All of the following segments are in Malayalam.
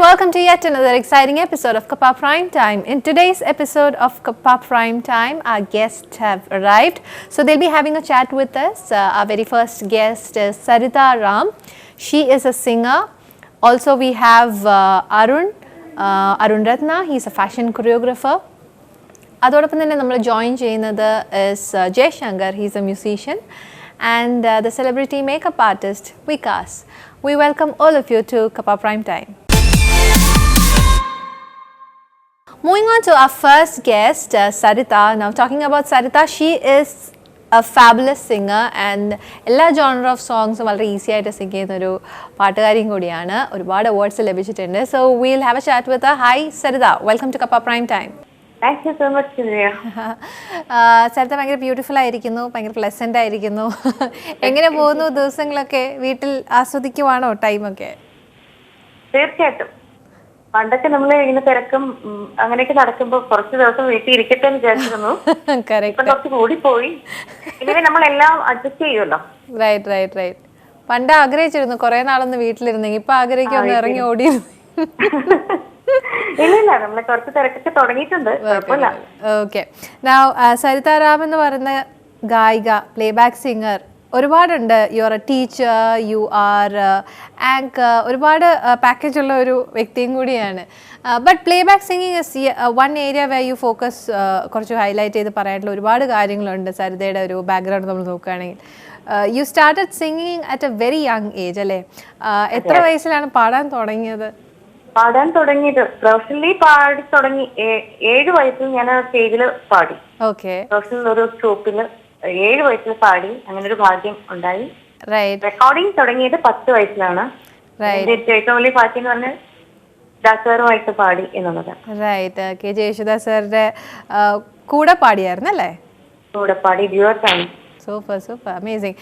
welcome to yet another exciting episode of Kappa Prime Time. In today's episode of Kappa Prime Time, our guests have arrived. So they'll be having a chat with us. Our very first guest is Saritha Ram. She is a singer. Also we have Arun Ratna. He's a fashion choreographer. അതോടൊപ്പം തന്നെ നമ്മൾ ജോയിൻ ചെയ്യുന്നത് is Jayasankar. He's a musician. And the celebrity makeup artist Vikas. We welcome all of you to Kappa Prime Time. Moving on to our first guest, Saritha. Now talking about Saritha, she is a fabulous singer and എല്ലാ genre of songs വളരെ ഈസി ആയിട്ട് സിംഗ് ചെയ്യുന്ന ഒരു പാട്ടുകാരിയും കൂടിയാണ്. ഒരുപാട് അവാർഡ്സ് ലഭിച്ചിട്ടുണ്ട്. So we'll have a chat with her. Hi Saritha, welcome to Kappa Prime Time. Thank you so much, Cynthia. Saritha ഭയങ്കര ബ്യൂട്ടിഫുൾ ആയിരിക്കുന്നു, ഭയങ്കര പ്ലസന്റ് ആയിരിക്കുന്നു. എങ്ങനെ പോകുന്നു ദിവസങ്ങളൊക്കെ? വീട്ടിൽ ആസ്വദിക്കുവാണോ ടൈമൊക്കെ? തീർച്ചയായിട്ടും. പണ്ടൊക്കെ നമ്മൾ ഇങ്ങനെ തിരക്കും അങ്ങനെയൊക്കെ നടക്കുമ്പോൾ കുറച്ച് ദിവസം വീട്ടിൽ ഇരിക്കട്ടെ എന്ന് വിചാരിച്ചിരുന്നു. ഇപ്പൊ കുറച്ച് കൂടിപ്പോയി. ഇങ്ങനെ നമ്മളെല്ലാം അഡ്ജസ്റ്റ് ചെയ്യുമല്ലോ. റൈറ്റ്. പണ്ട് ആഗ്രഹിച്ചിരുന്നു കുറെ നാളൊന്ന് വീട്ടിലിരുന്നെങ്കിൽ, ഇപ്പൊ ആഗ്രഹിക്കും ഒന്ന് ഇറങ്ങി ഓടിയിരുന്നു. ഇല്ല നമ്മളെ കുറച്ച് തിരക്കൊക്കെ തുടങ്ങിയിട്ടുണ്ട്. ഓക്കെ. സരിത റാം എന്ന് പറയുന്ന ഗായിക, പ്ലേബാക്ക് സിംഗർ ഒരുപാടുണ്ട്. You are A teacher, you are anchor, ഒരുപാട് പാക്കേജ് ഉള്ള ഒരു വ്യക്തിയും കൂടിയാണ്. But playback singing is one area way you focus. കുറച്ച് ഹൈലൈറ്റ് ചെയ്ത് പറയാനുള്ള ഒരുപാട് കാര്യങ്ങളുണ്ട് സരിതയുടെ ഒരു ബാക്ക്ഗ്രൗണ്ട് നമ്മൾ നോക്കുകയാണെങ്കിൽ. You started singing at A very young age അല്ലേ? എത്ര വയസ്സിലാണ് പാടാൻ തുടങ്ങിയത്? പാടാൻ തുടങ്ങിയത് പ്രൊഫഷണലി പാടി തുടങ്ങി 7 വയസ്സിൽ ഞാൻ സ്റ്റേജിൽ പാടി. ഓക്കെ. പ്രൊഫഷണൽ ഒരു ഗ്രൂപ്പിൽ 7 വയസ്സിൽ പാടി. അങ്ങനെ ഒരു ഭാഗ്യം ഉണ്ടായി. റെക്കോർഡിംഗ് തുടങ്ങിയത് 10 വയസ്സിലാണ്. ഏറ്റവും വലിയ പാട്ട് എന്ന് പറഞ്ഞാൽ ദാസറുമായിട്ട് പാടി എന്നുള്ളതാണ്. റൈറ്റ്. കെ ജയേശുദാസ് സാറിന്റെ കൂടെ പാടിയായിരുന്നു അല്ലേ? കൂടെ പാടി, ഡ്യുവറ്റാണ്. Super amazing.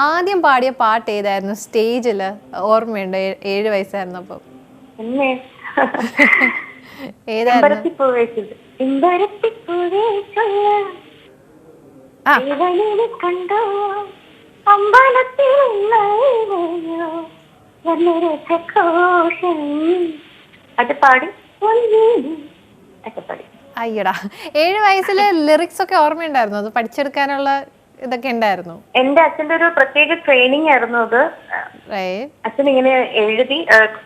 ആദ്യം പാടിയ പാട്ട് ഏതായിരുന്നു സ്റ്റേജിൽ? ഓർമ്മയുണ്ട്? 7 വയസ്സായിരുന്നപ്പോ അത് പാടി. അയ്യടാ, 7 വയസ്സില് ലിറിക്സ് ഒക്കെ ഓർമ്മയുണ്ടായിരുന്നു? അത് പഠിച്ചെടുക്കാനുള്ള ഇതൊക്കെ ഉണ്ടായിരുന്നു? എന്റെ അച്ഛന്റെ ഒരു പ്രത്യേക ട്രെയിനിങ് ആയിരുന്നു അത്. അച്ഛൻ ഇങ്ങനെ എഴുതി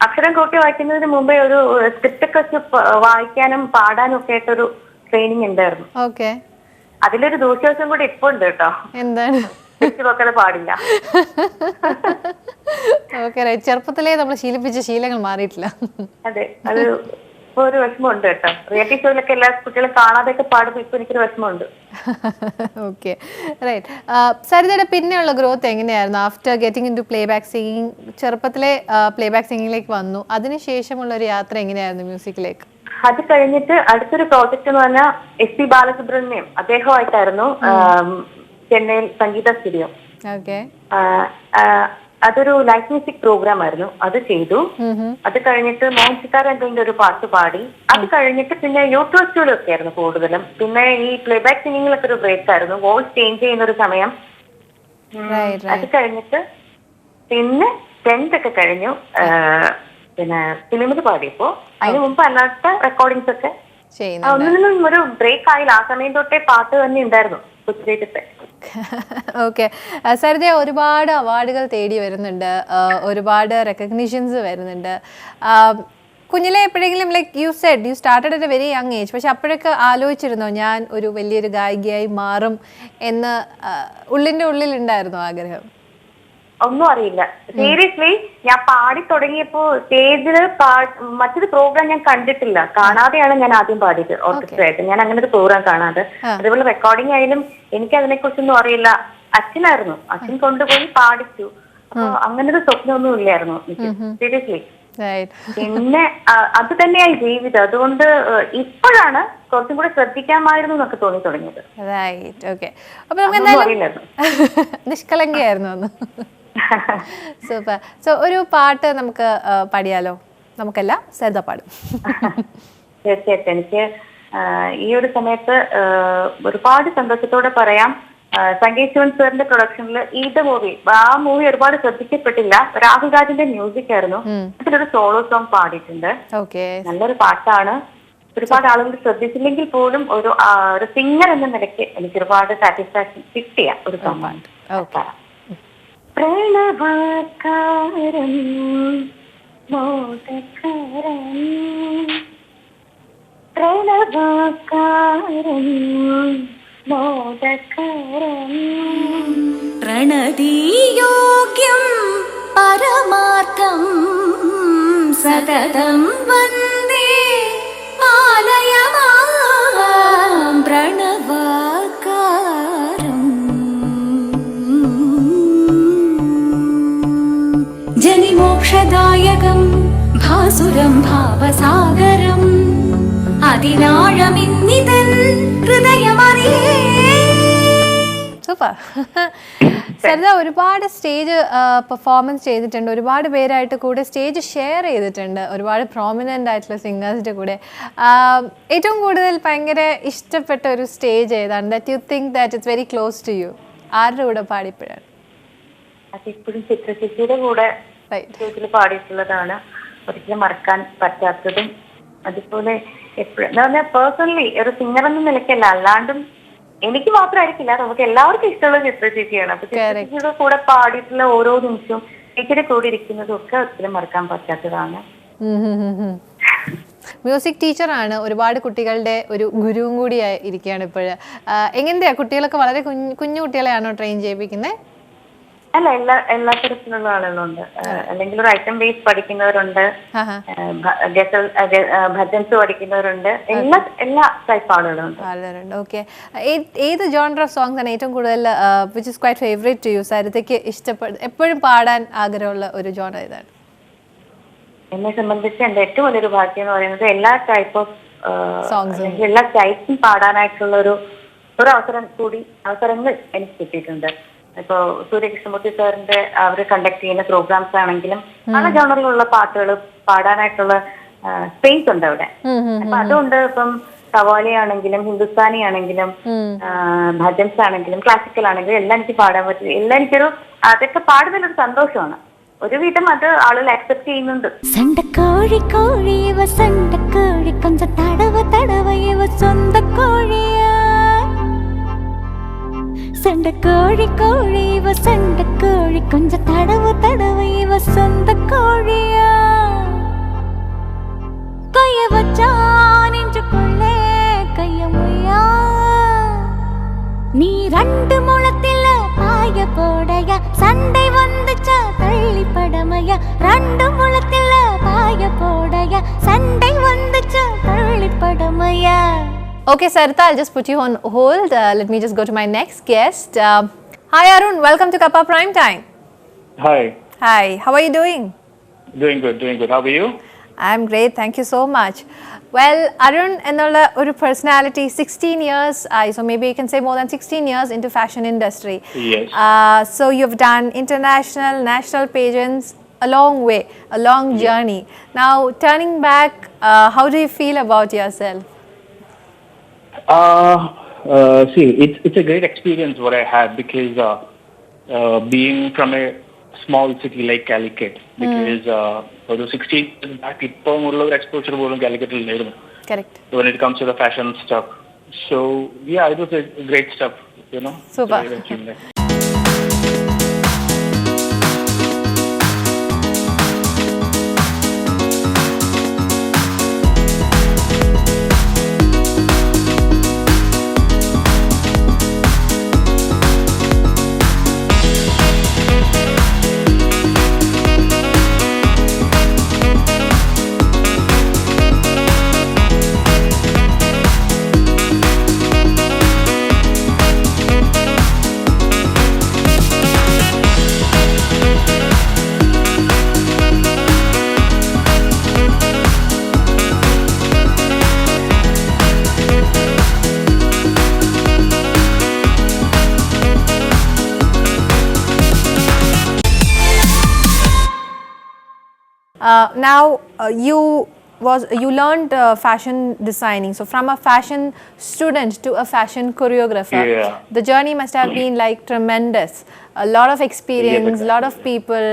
അക്ഷരം കൂട്ടി വായിക്കുന്നതിന് മുമ്പേ ഒരു സ്ക്രിപ്റ്റ് ഒക്കെ വായിക്കാനും പാടാനും ഒക്കെ ആയിട്ടൊരു ട്രെയിനിങ് ഉണ്ടായിരുന്നു. ഓക്കെ. അതിലൊരു ദൂഷ്യവശം കൂടി ഇപ്പൊ ഉണ്ട് കേട്ടോ. എന്താണ്? വെക്കത് പാടില്ല. ഓക്കെ. ചെറുപ്പത്തിലേ നമ്മൾ ശീലിപ്പിച്ച ശീലങ്ങൾ മാറിയിട്ടില്ല. അതെ, അത് ഇപ്പൊ ഒരു വിഷമമുണ്ട് കേട്ടോ. റിയാലിറ്റി ഷോയിലൊക്കെ എല്ലാ കുട്ടികളും കാണാതെയൊക്കെ പാടുമ്പോൾ ഇപ്പൊ എനിക്കൊരു വിഷമമുണ്ട്. Okay, right. സരിതയുടെ പിന്നെയുള്ള ഗ്രോത്ത് എങ്ങനെയായിരുന്നു? After getting in to playback singing, ചെറുപ്പത്തിലെ പ്ലേബാക്ക് സിംഗിങ്ങിലേക്ക് വന്നു, അതിനുശേഷമുള്ള ഒരു യാത്ര എങ്ങനെയായിരുന്നു മ്യൂസിക്കിലേക്ക്? അത് കഴിഞ്ഞിട്ട് അടുത്തൊരു പ്രോജക്റ്റ് എന്ന് പറഞ്ഞാൽ SP ബാലസുബ്രഹ്മണ്യം അദ്ദേഹമായിട്ടായിരുന്നു ചെന്നൈയിൽ സംഗീത സ്റ്റുഡിയോ. ഓക്കെ. അതൊരു ലൈഫ് മ്യൂസിക് പ്രോഗ്രാം ആയിരുന്നു. അത് ചെയ്തു. അത് കഴിഞ്ഞിട്ട് മോഹൻസിത്താരംഗിന്റെ ഒരു പാട്ട് പാടി. അത് കഴിഞ്ഞിട്ട് പിന്നെ യൂട്യൂബ് സ്റ്റൂഡിയോക്കെ ആയിരുന്നു കൂടുതലും. പിന്നെ ഈ പ്ലേബാക്ക് സിംഗിങ്ങിലൊക്കെ ഒരു ബ്രേക്ക് ആയിരുന്നു, വോയിസ് ചേഞ്ച് ചെയ്യുന്ന ഒരു സമയം. അത് കഴിഞ്ഞിട്ട് പിന്നെ 10th ഒക്കെ കഴിഞ്ഞു. പിന്നെ ഫിലിമിൽ പാടിയപ്പോ അതിന് മുമ്പ് അല്ലാത്ത റെക്കോർഡിങ്സ് ഒക്കെ ഒന്നിനും ഒരു ബ്രേക്ക് ആയില്ല. ആ സമയം തൊട്ടേ പാട്ട് തന്നെ ഉണ്ടായിരുന്നു കൊച്ചിയിലത്തെ. ഓക്കെ. സരിത ഒരുപാട് അവാർഡുകൾ തേടി വരുന്നുണ്ട്, ഒരുപാട് റെക്കഗ്നിഷൻസ് വരുന്നുണ്ട്. കുഞ്ഞിലെ എപ്പോഴെങ്കിലും like you said you started at A very young age, പക്ഷെ അപ്പോഴൊക്കെ ആലോചിച്ചിരുന്നോ ഞാൻ ഒരു വലിയൊരു ഗായികയായി മാറും എന്ന്? ഉള്ളിന്റെ ഉള്ളിലുണ്ടായിരുന്നോ ആഗ്രഹം? ഒന്നും അറിയില്ല. സീരിയസ്ലി ഞാൻ പാടി തുടങ്ങിയപ്പോ സ്റ്റേജില് മറ്റൊരു പ്രോഗ്രാം ഞാൻ കണ്ടിട്ടില്ല. കാണാതെയാണ് ഞാൻ ആദ്യം പാടിയത് ഓർക്കസ്ട്രയായിട്ട്. ഞാൻ അങ്ങനെ ഒരു പ്രോഗ്രാം കാണാതെ. അതേപോലെ റെക്കോർഡിംഗ് ആയാലും എനിക്ക് അതിനെ കുറിച്ചൊന്നും അറിയില്ല. അച്ഛനായിരുന്നു, അച്ഛൻ കൊണ്ടുപോയി പാടിച്ചു. അപ്പൊ അങ്ങനെ ഒരു സ്വപ്നമൊന്നും ഇല്ലായിരുന്നു സീരിയസ്ലി. പിന്നെ അത് തന്നെയായി ജീവിതം. അതുകൊണ്ട് ഇപ്പോഴാണ് കുറച്ചും കൂടെ ശ്രദ്ധിക്കാമായിരുന്നു എന്നൊക്കെ തോന്നി തുടങ്ങിയത്. നിഷ്കളങ്കയായിരുന്നു അന്ന്. സൂപ്പർ. സോ ഒരു പാട്ട് നമുക്ക് പാടിയാലോ? നമുക്കല്ല, സരിത പാടും. തീർച്ചയായിട്ടും. എനിക്ക് ഈ ഒരു സമയത്ത് ഒരുപാട് സന്തോഷത്തോടെ പറയാം, സംഗീത് ശിവൻ സാറിന്റെ പ്രൊഡക്ഷനിൽ ഈദ് മൂവി, ആ മൂവി ഒരുപാട് ശ്രദ്ധിക്കപ്പെട്ടില്ല. രാഹുൽ രാജിന്റെ മ്യൂസിക് ആയിരുന്നു. അതിലൊരു സോളോ സോങ് പാടിയിട്ടുണ്ട്. നല്ലൊരു പാട്ടാണ്. ഒരുപാട് ആളുകൾ ശ്രദ്ധിച്ചില്ലെങ്കിൽ പോലും ഒരു സിംഗർ എന്ന നിലയ്ക്ക് എനിക്ക് ഒരുപാട് സാറ്റിസ്ഫാക്ഷൻ കിട്ടിയ ഒരു സോങ്ങാണ്. പ്രണവാകാരം മോദകരം പ്രണവാകാരം മോദകരം പ്രണതിയോഗ്യം പരമാർത്ഥം സതതം വന്ദേ ആലയമാം പ്രണവാകാരം ജനിമോക്ഷദായകം ഭാസുരം ഭാവസാഗരം അതിനാഴമിന്നിതൻ ഹൃദയമറിയേ. സൂപ്പർ. സരിത ഒരുപാട് സ്റ്റേജ് പെർഫോമൻസ് ചെയ്തിട്ടുണ്ട്, ഒരുപാട് പേരായിട്ട് കൂടെ സ്റ്റേജ് ഷെയർ ചെയ്തിട്ടുണ്ട്, ഒരുപാട് പ്രോമിനൻ്റ് ആയിട്ടുള്ള സിംഗേഴ്സിൻ്റെ കൂടെ. ഏറ്റവും കൂടുതൽ ഭയങ്കര ഇഷ്ടപ്പെട്ട ഒരു സ്റ്റേജ് ഏതാണ്? That you think that it's very close to you? ആരുടെ കൂടെ പാടിയപ്പോഴാണ്? അതിപ്പോഴും ചിത്രചേച്ചിയുടെ കൂടെ സ്റ്റേജിൽ പാടിയിട്ടുള്ളതാണ് ഒരിക്കലും മറക്കാൻ പറ്റാത്തതും. അതുപോലെ എപ്പോഴും എന്താ പറഞ്ഞാൽ പേഴ്സണലി ഒരു സിംഗർ എന്ന നിലയ്ക്കല്ല, അല്ലാണ്ടും എനിക്ക് മാത്രമായിരിക്കില്ല, നമുക്ക് എല്ലാവർക്കും ഇഷ്ടമുള്ള ചിത്രചേച്ചിയാണ്. അപ്പൊ ചിത്രചേച്ചിയുടെ കൂടെ പാടിയിട്ടുള്ള ഓരോ നിമിഷവും ചേച്ചിയുടെ കൂടെ ഇരിക്കുന്നതും ഒക്കെ ഒരിക്കലും മറക്കാൻ പറ്റാത്തതാണ്. മ്യൂസിക് ടീച്ചറാണ്, ഒരുപാട് കുട്ടികളുടെ ഒരു ഗുരുവും കൂടി ഇരിക്കുകയാണ് ഇപ്പോഴ്. എങ്ങനെയാ കുട്ടികളൊക്കെ വളരെ കുഞ്ഞു കുട്ടികളെയാണോ ട്രെയിൻ ചെയ്യിപ്പിക്കുന്നത്? അല്ല, എല്ലാ തരത്തിലുള്ള ആളുകളുണ്ട്. അല്ലെങ്കിൽ ഒരു ഐറ്റം ബേസ് പഠിക്കുന്നവരുണ്ട്, ഭജൻസ് പഠിക്കുന്നവരുണ്ട്, എല്ലാ ടൈപ്പ് ആളുകളുണ്ട്. ഓക്കെ. ഏത് ജോണർ ഓഫ് സോങ്സ് ആണ് ഏറ്റവും കൂടുതൽ which is quite favourite to you? സരിതയ്ക്ക് എപ്പോഴും പാടാൻ ആഗ്രഹമുള്ള ഒരു ജോണർ ഏതാണ്? എന്നെ സംബന്ധിച്ച് എന്റെ ഏറ്റവും വലിയൊരു ഭാഗ്യം എന്ന് പറയുന്നത് എല്ലാ ടൈപ്പ് ഓഫ് സോങ്സും എല്ലാ ടൈപ്പും പാടാനായിട്ടുള്ള ഒരു അവസരങ്ങൾ എനിക്ക് കിട്ടിയിട്ടുണ്ട്. ഇപ്പോ സൂര്യകൃഷ്ണമൂർത്തി സാറിന്റെ അവർ കണ്ടക്ട് ചെയ്യുന്ന പ്രോഗ്രാംസ് ആണെങ്കിലും പല ജോണറിലുള്ള പാട്ടുകൾ പാടാനായിട്ടുള്ള സ്പേസ് ഉണ്ട് അവിടെ. അപ്പൊ അതുകൊണ്ട് ഇപ്പം കവാലി ആണെങ്കിലും ഹിന്ദുസ്ഥാനി ആണെങ്കിലും ഭജൻസ് ആണെങ്കിലും ക്ലാസിക്കൽ ആണെങ്കിലും എല്ലാം എനിക്ക് പാടാൻ പറ്റും. എല്ലാം എനിക്കൊരു അതൊക്കെ പാടുന്നതിലൊരു സന്തോഷമാണ്. ഒരുവിധം അത് ആളുകൾ അക്സെപ്റ്റ് ചെയ്യുന്നുണ്ട്. സണ്ടക്കോഴി കോഴി സണ്ടക്കോഴി കൊഞ്ച തടവ തടവ ഇവ സ്വന്ത കോഴിയാ സണ്ടക്കോഴി കോഴി ഇവ സണ്ടക്കോഴി കൊഞ്ച തടവ തടവ ഇവ സ്വന്ത കോഴിയാ കൊയ്യ വച്ചാ നെഞ്ചുകൊള്ളേ കയ്യമുയ്യാ നീ രണ്ട് മുളത്തില് പായ പോടയ സണ്ടை வந்துச்சா தள்ளிப்படமைய ரெண்டு முளத்தில பாய போடய சண்டை வந்துச்சா தள்ளிப்படமைய. Okay, Saritha, I'll just put you on hold. Let me just go to my next guest. Hi, Arun. Welcome to Kappa Prime Time. Hi. Hi. How are you doing? Doing good. How are you? I'm great. Thank you so much. Well, Arun ennolla oru personality 16 years, so maybe you can say more than 16 years into fashion industry. Yes. So you've done international, national pageants, a long way, a long journey. Now, turning back, how do you feel about yourself? See, it's a great experience what I had because being from a small city like Calicut, because for the 16 years back, ഇപ്പോൾ ഉള്ള ഒരു exposure പോലും Calicut ഇല്ലായിരുന്നു. Correct. When it comes to the fashion stuff, so yeah, it was a great stuff, you know. Super. Now, you was you learned fashion designing. So from a fashion student to a fashion choreographer, Yeah. the journey must have been like tremendous. A lot of experience, exactly. lot of people.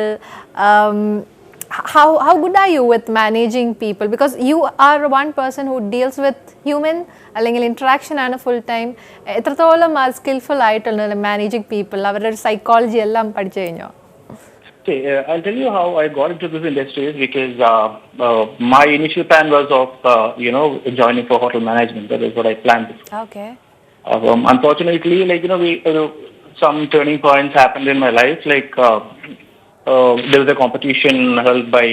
Um, how good are you with managing people? Because you are one person who deals with human അല്ലെങ്കിൽ interaction ആണ് full time. എത്രത്തോളം skillful ആയിട്ടുള്ള managing people, അവരുടെ psychology എല്ലാം പഠിച്ചു കഴിഞ്ഞോ? See, I'll tell you how I got into this industry is because my initial plan was of, joining for hotel management. That is what I planned. Okay. Unfortunately, some turning points happened in my life. There was a competition held by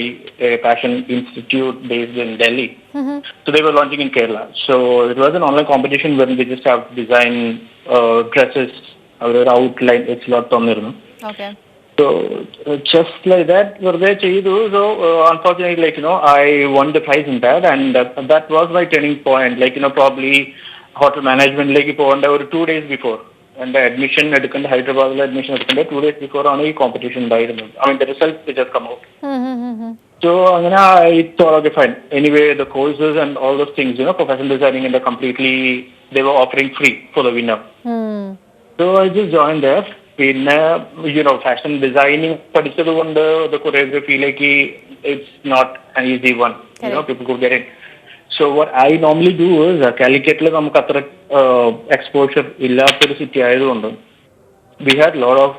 a fashion institute based in Delhi. So they were launching in Kerala. So it was an online competition where we just have to design dresses, our outline, it's a lot on. Okay. So just like that, so unfortunately, I won the prize in that, and that was my turning point. Probably hotel management, 2 days before, and the admission at Hyderabad, admission at 2 days before on a competition by the results which has come out. So I thought, okay, fine. Anyway, the courses and all those things, professional designing, and they were offering free for the winner. So I just joined there. Fashion designing, the choreography, it's not an easy one. People could get it. So what I normally do is, Calicut exposure illa city. We had a lot of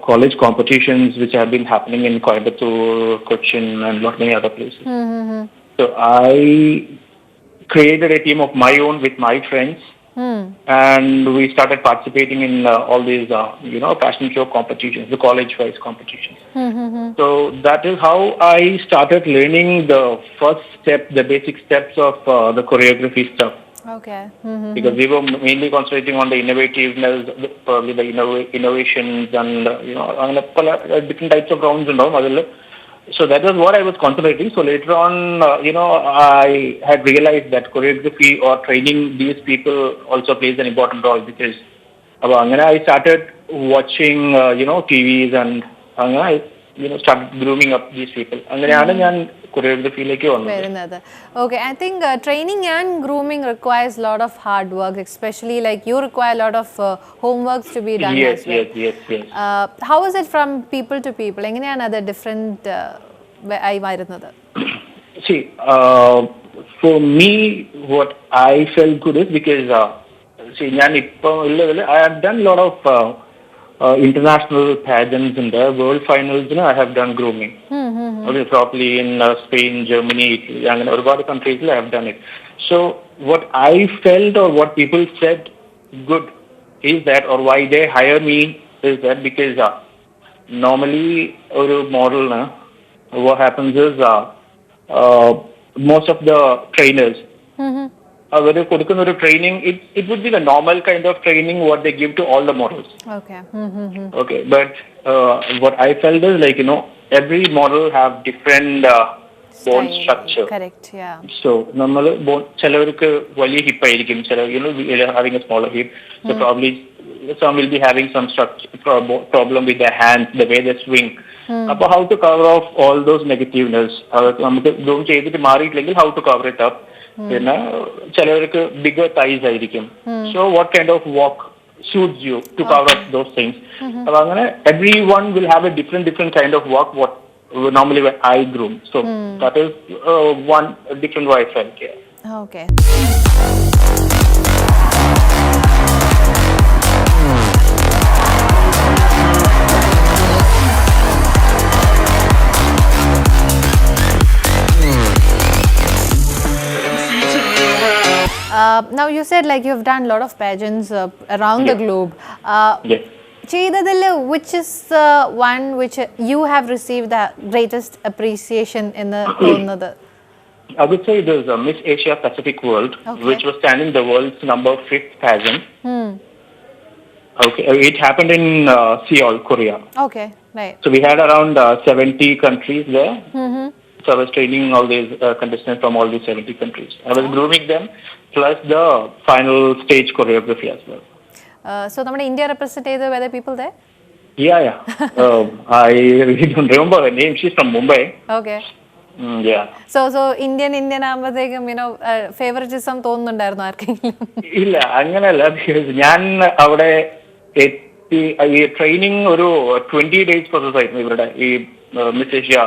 college competitions which have been happening in Coimbatore, Cochin, and lot many other places. So I created a team of my own with my friends. And we started participating in all these, fashion show competitions, the college-wise competitions. So that is how I started learning the first step, the basic steps of the choreography stuff. Okay. Because we were mainly concentrating on the innovativeness, probably the innovations and, different types of rounds and all. So that was what I was concentrating. So later on, I had realized that choreography or training these people also plays an important role, because I started watching, TVs, and I started grooming up these people. Choreography Okay, I think training and grooming requires a lot of hard work, especially you require a lot of homeworks to be done as well. Yes. How is it from people to people? എങ്ങനെയാണ് അത് different ആയി വരുന്നത്? See, for me, what I felt good is because I have done a lot of international pageants and world finals. I have done grooming. Probably in Spain, Germany, Italy, and a lot of countries I have done it. So what I felt, or what people said good, is that, or why they hire me, is that because normally a model, what happens is most of the trainers, training, it would be the normal kind of training what they give to all the models. Okay. Okay, but what I felt is every model have different bone structure. Correct, yeah. So normal bone, chelavurku valiya hip aayirikkum, having a smaller hip. So probably some will be having some structure problem with their hands, the way they swing. How to cover off all those negativeness? How to cover it up? Bigger thighs aayirikkum. So what kind of walk suits you to cover up those things? Everyone will have a different kind of walk. What normally when I groom. So that is one different way I felt. Yeah. Okay. Now you said you've done a lot of pageants around the globe. Yes. Which is the one which you have received the greatest appreciation in the I would say there's a Miss Asia Pacific World, which was standing the world's number 5th pageant. Okay, it happened in Seoul, Korea. Okay, right. So we had around 70 countries there. So I was training all these contestants from all these 70 countries. I was grooming them, plus the final stage choreography as well. So India represented, were there people there? Yeah. I really don't remember her name. She's from Mumbai. Okay. Yeah. So Indian ആകുമ്പോഴത്തേക്കും ഫേവറിറ്റിസം തോന്നുന്നുണ്ടായിരുന്നു ആർക്കെങ്കിലും? ഇല്ല, അങ്ങനെയല്ല. ബിക്കോസ് ഞാൻ അവിടെ എത്തി ഈ ട്രെയിനിങ് ഒരു 20 days പ്രോസസ് ആയിരുന്നു ഇവരുടെ ഈ Miss Asia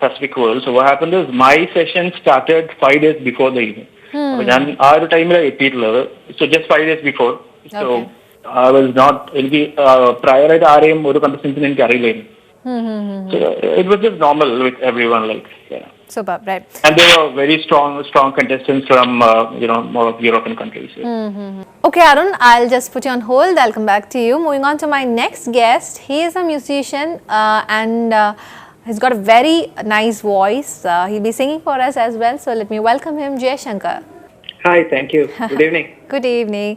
Pacific World. So what happened is my session started 5 days before the evening. അപ്പൊ ഞാൻ ആ ഒരു ടൈമിലാണ് എത്തിയിട്ടുള്ളത്. So just 5 days before. So I was not, എനിക്ക് പ്രയറായിട്ട് ആരെയും ഒരു കണ്ടസ്റ്റൻസിന് എനിക്ക് അറിയില്ലായിരുന്നു. So it was just normal with everyone, like, yeah. Super, right. And they were very strong contestants from more of European countries. Yeah. Okay, Arun, I'll just put you on hold. I'll come back to you. Moving on to my next guest. He is a musician and he's got a very nice voice. He'll be singing for us as well. So let me welcome him, Jayasankar. Hi, thank you. Good evening. Good evening.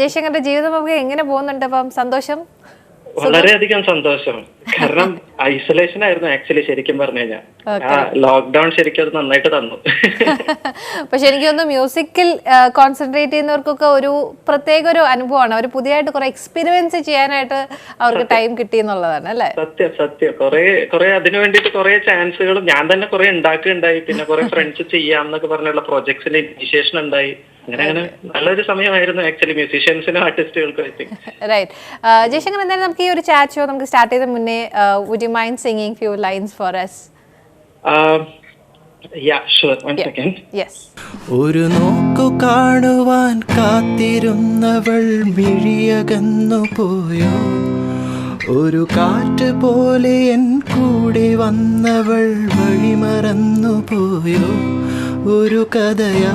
Jayasankar's ജീവിതം നമുക്ക് എങ്ങനെ പോകുന്നുണ്ട് അപ്പം? സന്തോഷം? വളരെയധികം സന്തോഷം. കാരണം ഐസൊലേഷൻ ആയിരുന്നു ആക്ച്വലി ശരിക്കും പറഞ്ഞു കഴിഞ്ഞാൽ. ലോക്ക്ഡൌൺ ശരിക്കും അത് നന്നായിട്ട് തന്നു. പക്ഷെ എനിക്ക് തോന്നുന്നു മ്യൂസിക്കിൽ കോൺസെൻട്രേറ്റ് ചെയ്യുന്നവർക്കൊക്കെ ഒരു പ്രത്യേക ഒരു അനുഭവമാണ്. അവർ പുതിയതായിട്ട് കുറെ എക്സ്പീരിയൻസ് ചെയ്യാനായിട്ട് അവർക്ക് ടൈം കിട്ടി എന്നുള്ളതാണ് അല്ലേ? സത്യം കുറെ അതിനു വേണ്ടിയിട്ട് കുറെ ചാൻസുകളും ഞാൻ തന്നെ കുറെ ഉണ്ടാക്കുകയുണ്ടായി. പിന്നെ കുറെ ഫ്രണ്ട്സ് ചെയ്യാം എന്നൊക്കെ പറഞ്ഞുള്ള പ്രോജക്ട്സിന്റെ ഇനിഷ്യേഷൻ ഉണ്ടായി. അങ്ങനെ നല്ലൊരു സമയമായിരുന്നു ആക്ച്വലി മ്യൂസീഷ്യൻസിനും ആർട്ടിസ്റ്റുകൾക്കും. റൈറ്റ്. ജയശങ്കർ, എന്തായാലും നമുക്ക് ഈ ഒരു ചാറ്റ് ഷോ നമുക്ക് സ്റ്റാർട്ട് ചെയ്ത മുന്നേ would you mind singing few lines for us? Yeah, sure. One second. Yes. ഒരു നോക്കു കാണുവാൻ കാത്തിരുന്നവൾ മിഴിയകന്നു പോയോ, ഒരു കാറ്റ് പോലെ എൻ കൂടെ വന്നവൾ വഴിമറന്നു പോയോ, ഒരു കഥയാ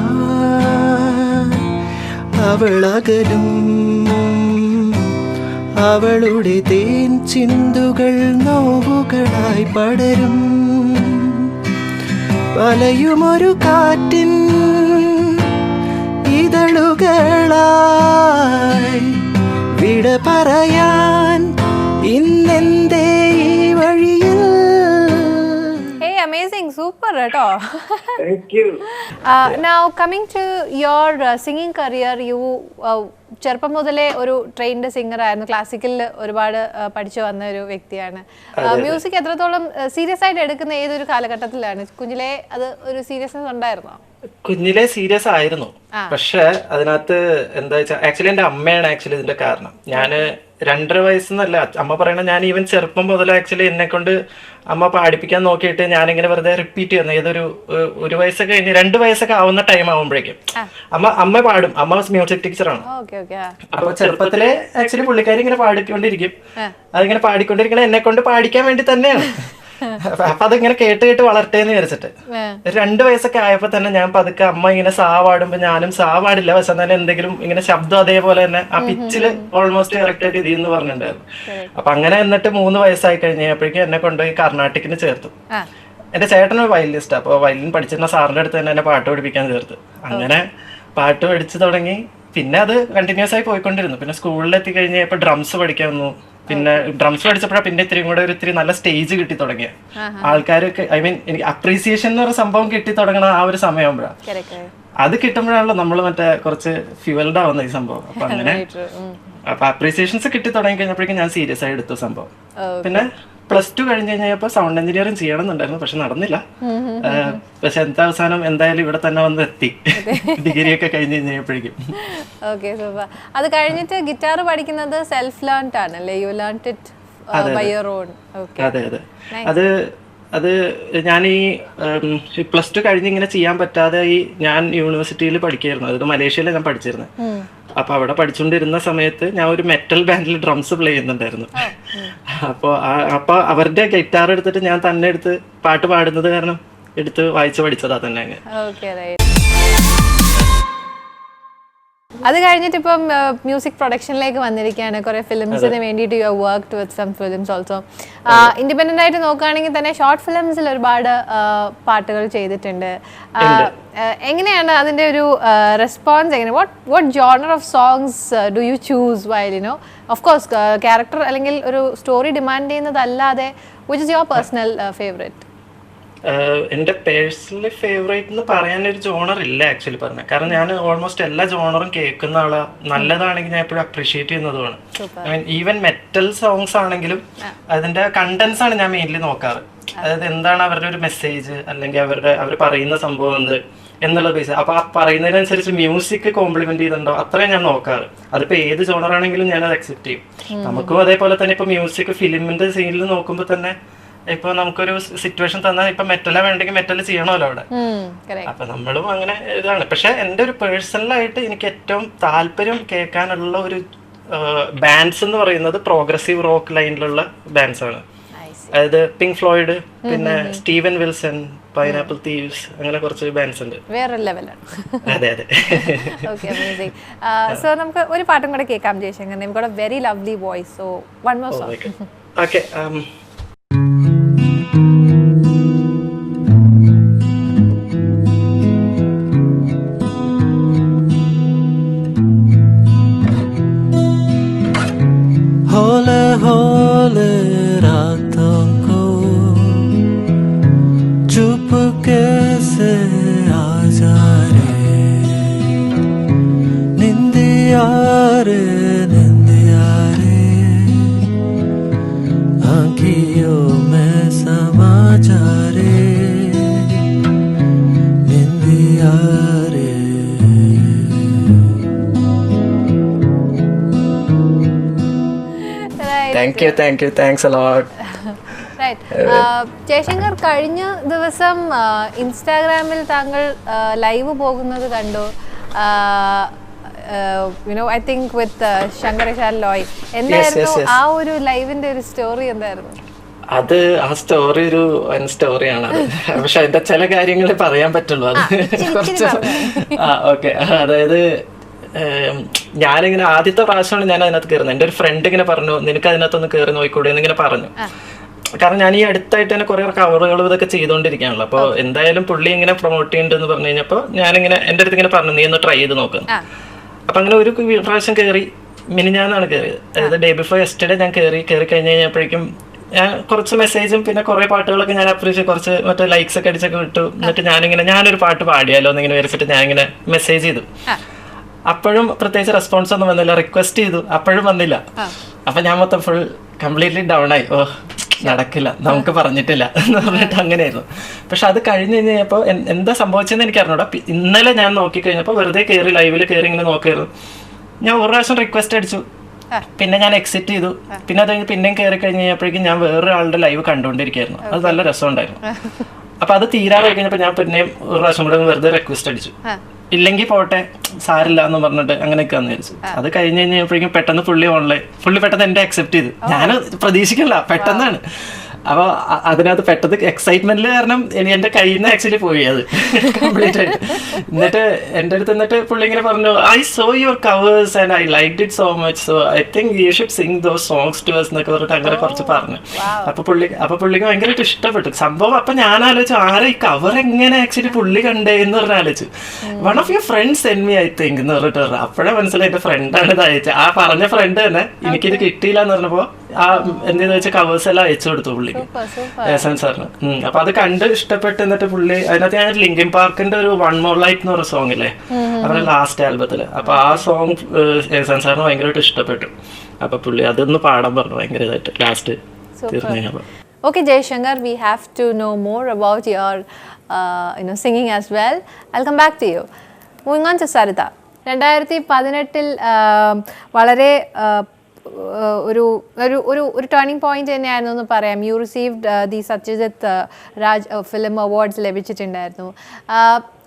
അവളകലും അവളുടെ തേൻ ചിന്തുകൾ നോവുകളായി പടരും, വലയുമൊരു കാറ്റിൻ ഇതളുകളായി വിട പറയാൻ ഇന്നെന്തേ ഈ വഴിയിൽ. Amazing, super കേട്ടോ. Thank you. Now coming to your singing career, you ചെറുപ്പം മുതലേ ഒരു ട്രെയിൻഡ് സിംഗർ ആയിരുന്നു. ക്ലാസിക്കൽ ഒരുപാട് പഠിച്ചു വന്ന ഒരു വ്യക്തിയാണ്. മ്യൂസിക് എത്രത്തോളം സീരിയസ് ആയിട്ട് എടുക്കുന്ന ഏതൊരു കാലഘട്ടത്തിലാണ്? കുഞ്ഞിലെ അത് ഒരു സീരിയസ്നെസ് ഉണ്ടായിരുന്നോ? കുഞ്ഞിലെ സീരിയസ് ആയിരുന്നു. പക്ഷെ അതിനകത്ത് എന്താ വെച്ചാൽ ആക്ച്വലി എന്റെ അമ്മയാണ് ആക്ച്വലി ഇതിന്റെ കാരണം. ഞാന് 2.5 വയസ്സെന്നല്ല അമ്മ പറയണ, ഞാൻ ഈവൻ ചെറുപ്പം മുതൽ ആക്ച്വലി എന്നെ കൊണ്ട് അമ്മ പാടിപ്പിക്കാൻ നോക്കിയിട്ട് ഞാനിങ്ങനെ വെറുതെ റിപ്പീറ്റ് ചെയ്യുന്നു. ഏതൊരു 1 വയസ്സൊക്കെ കഴിഞ്ഞ് 2 വയസ്സൊക്കെ ആവുന്ന ടൈം ആവുമ്പോഴേക്കും അമ്മ പാടും. അമ്മ മ്യൂസിക് ടീച്ചറാണ്. അപ്പൊ ചെറുപ്പത്തിലെ ആക്ച്വലി പുള്ളിക്കാരി ഇങ്ങനെ പാടിക്കൊണ്ടിരിക്കും. അതിങ്ങനെ പാടിക്കൊണ്ടിരിക്കണ എന്നെ കൊണ്ട് പാടിക്കാൻ വേണ്ടി തന്നെയാണ്. അപ്പൊ അതിങ്ങനെ കേട്ട് വളർത്തേന്ന് വിചാരിച്ചിട്ട് 2 വയസ്സൊക്കെ ആയപ്പോ തന്നെ ഞാൻ പതുക്കെ അമ്മ ഇങ്ങനെ സാ പാടുമ്പോ ഞാനും സാ പാടില്ല, പക്ഷെ എന്നാലും എന്തെങ്കിലും ഇങ്ങനെ ശബ്ദം അതേപോലെ തന്നെ ആ പിച്ചില് ഓൾമോസ്റ്റ് കറക്റ്റ് ആയിട്ട് ഇതെന്ന് പറഞ്ഞിട്ടുണ്ടായിരുന്നു. അപ്പൊ അങ്ങനെ എന്നിട്ട് 3 വയസ്സായി കഴിഞ്ഞപ്പോഴേക്കും എന്നെ കൊണ്ടുപോയി കർണാട്ടിക്കിന് ചേർത്തു. എന്റെ ചേട്ടനൊരു വയലിനിസ്റ്റ്. അപ്പൊ വയലിൻ പഠിച്ചിരുന്ന സാറിന്റെ അടുത്ത് തന്നെ എന്നെ പാട്ട് പഠിപ്പിക്കാൻ ചേർത്തു. അങ്ങനെ പാട്ട് പഠിച്ചു തുടങ്ങി. പിന്നെ അത് കണ്ടിന്യൂസ് ആയി പോയിക്കൊണ്ടിരുന്നു. പിന്നെ സ്കൂളിലെത്തി കഴിഞ്ഞപ്പോ ഡ്രംസ് പഠിക്കാൻ വന്നു. പിന്നെ ഡ്രംസ് പഠിച്ചപ്പോഴാണ് പിന്നെ ഇത്തിരി നല്ല സ്റ്റേജ് കിട്ടി തുടങ്ങിയ ആൾക്കാരൊക്കെ, ഐ മീൻ എനിക്ക് അപ്രീസിയേഷൻ എന്ന് പറഞ്ഞ സംഭവം കിട്ടി തുടങ്ങണ ആ ഒരു സമയമാകുമ്പോഴാണ്. അത് കിട്ടുമ്പോഴാണല്ലോ നമ്മൾ മറ്റേ കുറച്ച് ഫ്യൂവൽഡ് ആവുന്ന ഈ സംഭവം. അപ്പൊ അങ്ങനെ അപ്പൊ അപ്രീസിയേഷൻസ് കിട്ടി തുടങ്ങി കഴിഞ്ഞപ്പോഴേക്കും ഞാൻ സീരിയസ് ആയി എടുത്ത സംഭവം. പിന്നെ +2 കഴിഞ്ഞ് കഴിഞ്ഞപ്പോ സൗണ്ട് എഞ്ചിനീയറിംഗ് ചെയ്യണമെന്നുണ്ടായിരുന്നു, പക്ഷെ നടന്നില്ല. പക്ഷെ അവസാനം എന്തായാലും ഇവിടെ തന്നെ വന്ന് എത്തി, ഡിഗ്രി ഒക്കെ കഴിഞ്ഞ് കഴിഞ്ഞപ്പോഴേക്കും. Okay, super. അത് കഴിഞ്ഞിട്ട് ഗിറ്റാർ പഠിക്കുന്നത് സെൽഫ് ലേൺഡ് ആണല്ലേ? You learned it by your own. Okay, അതെ. അത് ഞാൻ ഈ +2 കഴിഞ്ഞ് ഇങ്ങനെ ചെയ്യാൻ പറ്റാതെ ഞാൻ യൂണിവേഴ്സിറ്റിയിൽ പഠിക്കായിരുന്നു. അതായത് മലേഷ്യയിലാണ് ഞാൻ പഠിച്ചിരുന്നത്. അപ്പൊ അവിടെ പഠിച്ചുകൊണ്ടിരുന്ന സമയത്ത് ഞാൻ ഒരു മെറ്റൽ ബാൻഡിൽ ഡ്രംസ് പ്ലേ ചെയ്യുന്നുണ്ടായിരുന്നു. അപ്പൊ അവരുടെ ഗിറ്റാർ എടുത്തിട്ട് ഞാൻ തന്നെ എടുത്ത് പാട്ട് പാടുന്നത് കാരണം എടുത്ത് വായിച്ച് പഠിച്ചതാ തന്നെ. അത് കഴിഞ്ഞിട്ട് ഇപ്പം മ്യൂസിക് പ്രൊഡക്ഷനിലേക്ക് വന്നിരിക്കുകയാണ്. കുറെ ഫിലിംസിന് വേണ്ടിയിട്ട് you have worked with some films also. Independent ആയിട്ട് നോക്കുകയാണെങ്കിൽ തന്നെ ഷോർട്ട് ഫിലിംസിൽ ഒരുപാട് പാട്ടുകൾ ചെയ്തിട്ടുണ്ട്. എങ്ങനെയാണ് അതിന്റെ ഒരു റെസ്പോൺസ്? എങ്ങനെ what genre of songs do you choose while of course character അല്ലെങ്കിൽ ഒരു സ്റ്റോറി ഡിമാൻഡ് ചെയ്യുന്നതല്ലാതെ which is your personal favourite? എന്റെ പേഴ്സണലി ഫേവറേറ്റ് എന്ന് പറയാനൊരു ജോണർ ഇല്ല ആക്ച്വലി പറഞ്ഞ. കാരണം ഞാൻ ഓൾമോസ്റ്റ് എല്ലാ ജോണറും കേൾക്കുന്ന ആളാ. നല്ലതാണെങ്കിൽ ഞാൻ എപ്പോഴും അപ്രീഷിയേറ്റ് ചെയ്യുന്നതുമാണ്. I mean even metal songs ആണെങ്കിലും അതിന്റെ കണ്ടന്റ്സ് ആണ് ഞാൻ മെയിൻലി നോക്കാറ്. അതായത് എന്താണ് അവരുടെ ഒരു മെസ്സേജ്, അല്ലെങ്കിൽ അവർ പറയുന്ന സംഭവം എന്ത് എന്നുള്ള ബേസ്. അപ്പൊ ആ പറയുന്നതിനനുസരിച്ച് മ്യൂസിക് കോംപ്ലിമെന്റ് ചെയ്തിട്ടുണ്ടോ അത്രയും ഞാൻ നോക്കാറ്. അതിപ്പോ ഏത് ജോണറാണെങ്കിലും ഞാൻ അത് അക്സെപ്റ്റ് ചെയ്യും. നമുക്കും അതേപോലെ തന്നെ ഇപ്പൊ മ്യൂസിക് ഫിലിമിന്റെ സീനിൽ നോക്കുമ്പോൾ തന്നെ ഇപ്പൊ നമുക്കൊരു സിറ്റുവേഷൻ തന്നാൽ ഇപ്പൊ മെറ്റല വേണ്ടെങ്കിൽ മെറ്റൽ ചെയ്യണമല്ലോ അവിടെ. അപ്പൊ നമ്മളും അങ്ങനെ ഇതാണ്. പക്ഷെ എൻ്റെ ഒരു പേഴ്സണലായിട്ട് എനിക്ക് ഏറ്റവും താല്പര്യം കേൾക്കാനുള്ള ഒരു ബാൻഡ്സ് എന്ന് പറയുന്നത് പ്രോഗ്രസീവ് റോക്ക് ലൈനിലുള്ള ബാൻഡ്സ് ആണ്. അതായത് പിങ്ക് ഫ്ലോയിഡ്, പിന്നെ സ്റ്റീവൻ വിൽസൺ, പൈനാപ്പിൾ തീവ്സ്, അങ്ങനെ കുറച്ച് ബാൻഡ്സ് ഉണ്ട്. വേറെ ലെവലാണ്. അതെ അതെ. Okay, amazing. സോ നമുക്ക് ഒരു പാട്ടും കൂടെ കേൾക്കാം Jaishankar. You got A very lovely voice. So one more song. Okay. होले होले रातों को चुपके से आ जा रे, निंदिया रे आँखियों में समा जा रे, निंदिया रे. Thank you, thanks a lot. Jaishankar, കഴിഞ്ഞ ദിവസം ഇൻസ്റ്റാഗ്രാമിൽ താങ്കൾ ലൈവ് പോകുന്നത് കണ്ടു. ഐ തിങ്ക് വിത്ത് ശങ്കരശാൽ ലോയ്. എന്തായിരുന്നു ആ ഒരു ലൈവിന്റെ ഒരു സ്റ്റോറി? എന്തായിരുന്നു അത്? ആ സ്റ്റോറി ഒരു സ്റ്റോറിയാണ് അത്. പക്ഷെ അതിന്റെ ചില കാര്യങ്ങളെ പറയാൻ പറ്റുള്ളൂ. അത് കുറച്ച് ഓക്കെ. അതായത് ഞാനിങ്ങനെ ആദ്യത്തെ പ്രാവശ്യമാണ് ഞാൻ അതിനകത്ത് കയറുന്നത്. എൻ്റെ ഒരു ഫ്രണ്ട് ഇങ്ങനെ പറഞ്ഞു, നിനക്ക് അതിനകത്തൊന്ന് കയറി നോക്കിക്കൂടെ എന്നിങ്ങനെ പറഞ്ഞു. കാരണം ഞാൻ ഈ അടുത്തായിട്ട് തന്നെ കുറെ കവറുകളും ഇതൊക്കെ ചെയ്തുകൊണ്ടിരിക്കുകയാണല്ലോ. അപ്പോൾ എന്തായാലും പുള്ളി ഇങ്ങനെ പ്രൊമോട്ട് ചെയ്യുന്നുണ്ടെന്ന് പറഞ്ഞു കഴിഞ്ഞപ്പോൾ ഞാനിങ്ങനെ എൻ്റെ അടുത്ത് ഇങ്ങനെ പറഞ്ഞു, നീ ഒന്ന് ട്രൈ ചെയ്ത് നോക്കുന്നു. അപ്പൊ അങ്ങനെ ഒരു പ്രാവശ്യം കയറി. മിനിഞ്ഞാന്നാണ് കയറിയത്. അതായത് ഡേ ബിഫോർ യെസ്റ്റർഡേ ഞാൻ കയറി കഴിഞ്ഞ് കഴിഞ്ഞപ്പോഴേക്കും ഞാൻ കുറച്ച് മെസ്സേജും പിന്നെ കുറെ പാട്ടുകളൊക്കെ ഞാൻ അപ്രീഷിയേറ്റ് കുറച്ച് മറ്റേ ലൈക്സ് ഒക്കെ അടിച്ചൊക്കെ വിട്ടു. എന്നിട്ട് ഞാനൊരു പാട്ട് പാടിയാലോ എന്നിങ്ങനെ വരച്ചിട്ട് ഞാനിങ്ങനെ മെസ്സേജ് ചെയ്തു. അപ്പോഴും പ്രത്യേകിച്ച് റെസ്പോൺസ് ഒന്നും വന്നില്ല. റിക്വസ്റ്റ് ചെയ്തു, അപ്പോഴും വന്നില്ല. അപ്പൊ ഞാൻ മൊത്തം ഫുൾ കംപ്ലീറ്റ്ലി ഡൗൺ ആയി. നടക്കില്ല, നമുക്ക് പറഞ്ഞിട്ടില്ല എന്ന് പറഞ്ഞിട്ട് അങ്ങനെയായിരുന്നു. പക്ഷെ അത് കഴിഞ്ഞ് കഴിഞ്ഞപ്പോൾ എന്താ സംഭവിച്ചതെന്ന് എനിക്ക് അറിഞ്ഞൂടാ. ഇന്നലെ ഞാൻ നോക്കിക്കഴിഞ്ഞപ്പോൾ വെറുതെ കയറി ലൈവിൽ കയറി ഇങ്ങനെ നോക്കിയായിരുന്നു. ഞാൻ ഒരു പ്രാവശ്യം റിക്വസ്റ്റ് അടിച്ചു, പിന്നെ ഞാൻ എക്സിറ്റ് ചെയ്തു. പിന്നെ അത് കഴിഞ്ഞ് പിന്നെയും കയറി കഴിഞ്ഞ് കഴിഞ്ഞപ്പോഴേക്കും ഞാൻ വേറൊരാളുടെ ലൈവ് കണ്ടുകൊണ്ടിരിക്കുകയായിരുന്നു. അത് നല്ല രസമുണ്ടായിരുന്നു. അപ്പൊ അത് തീരാറായി കഴിഞ്ഞപ്പോൾ ഞാൻ പിന്നെയും ഒരു പ്രാവശ്യം കൂടെ വെറുതെ റിക്വസ്റ്റ് അടിച്ചു. ഇല്ലെങ്കിൽ പോട്ടെ, സാരില്ല എന്ന് പറഞ്ഞിട്ട് അങ്ങനെയൊക്കെ വന്നു വിചാരിച്ചു. അത് കഴിഞ്ഞ് കഴിഞ്ഞപ്പോഴേക്കും പെട്ടെന്ന് പുള്ളി പെട്ടെന്ന് എന്റെ അക്സെപ്റ്റ് ചെയ്തു. ഞാൻ പ്രതീക്ഷിക്കില്ല, പെട്ടെന്നാണ്. അപ്പൊ അതിനകത്ത് പെട്ടെന്ന് എക്സൈറ്റ്മെന്റിൽ കാരണം എന്റെ കയ്യിൽ നിന്ന് ആക്ച്വലി പോയി അത് കംപ്ലീറ്റ് ആയിട്ട്. എന്നിട്ട് എന്റെ അടുത്ത് എന്നിട്ട് പുള്ളി ഇങ്ങനെ പറഞ്ഞു, I saw your covers and I liked it so much, so I think you should sing those songs to us എന്നൊക്കെ പറഞ്ഞിട്ട് അങ്ങനെ കുറച്ച് പറഞ്ഞു. അപ്പൊ പുള്ളിക്ക് ഭയങ്കരമായിട്ട് ഇഷ്ടപ്പെട്ടു സംഭവം. അപ്പൊ ഞാൻ ആലോചിച്ചു, ആരാ ഈ കവർ എങ്ങനെ ആക്ച്വലി പുള്ളി കണ്ടേ എന്ന് പറഞ്ഞ ആലോചിച്ചു. One of your friends send me I think എന്ന് പറഞ്ഞിട്ട് പറഞ്ഞു. അപ്പോഴേ മനസ്സിലായി എന്റെ ഫ്രണ്ടാണ് ഇത് അയച്ചത്. ആ പറഞ്ഞ ഫ്രണ്ട് തന്നെ എനിക്കിത് കിട്ടിയില്ല എന്ന് പറഞ്ഞപ്പോ ആ എന്തെന്ന് വെച്ചാൽ കവേഴ്സ് എല്ലാം അയച്ചു കൊടുത്തു പുള്ളിക്ക്, സാറിന്. അപ്പൊ അത് കണ്ട് ഇഷ്ടപ്പെട്ട് എന്നിട്ട് പുള്ളി അതിനകത്ത് ഞാൻ ലിങ്കിൻ പാർക്കിന്റെ ഒരു വൺ മോർ ലൈറ്റ് എന്ന് പറഞ്ഞ സോങ് ഇല്ലേ അവരുടെ ലാസ്റ്റ് ആൽബത്തില്, അപ്പൊ ആ സോങ് സാറിന് ഭയങ്കരമായിട്ട് ഇഷ്ടപ്പെട്ടു. അപ്പൊ പുള്ളി അതൊന്ന് പാടാൻ പറഞ്ഞു ഭയങ്കരമായിട്ട് ലാസ്റ്റ് തീർന്നു കഴിഞ്ഞപ്പോ. Okay, Jayasankar, we have to know more about your singing as well. I'll come back to you. Moving on to Saritha. 2018 വളരെ ഒരു ടേണിംഗ് പോയിന്റ് തന്നെയായിരുന്നു എന്ന് പറയാം. You received the Satyajit Ray film awards ലഭിച്ചിട്ടുണ്ടായിരുന്നു.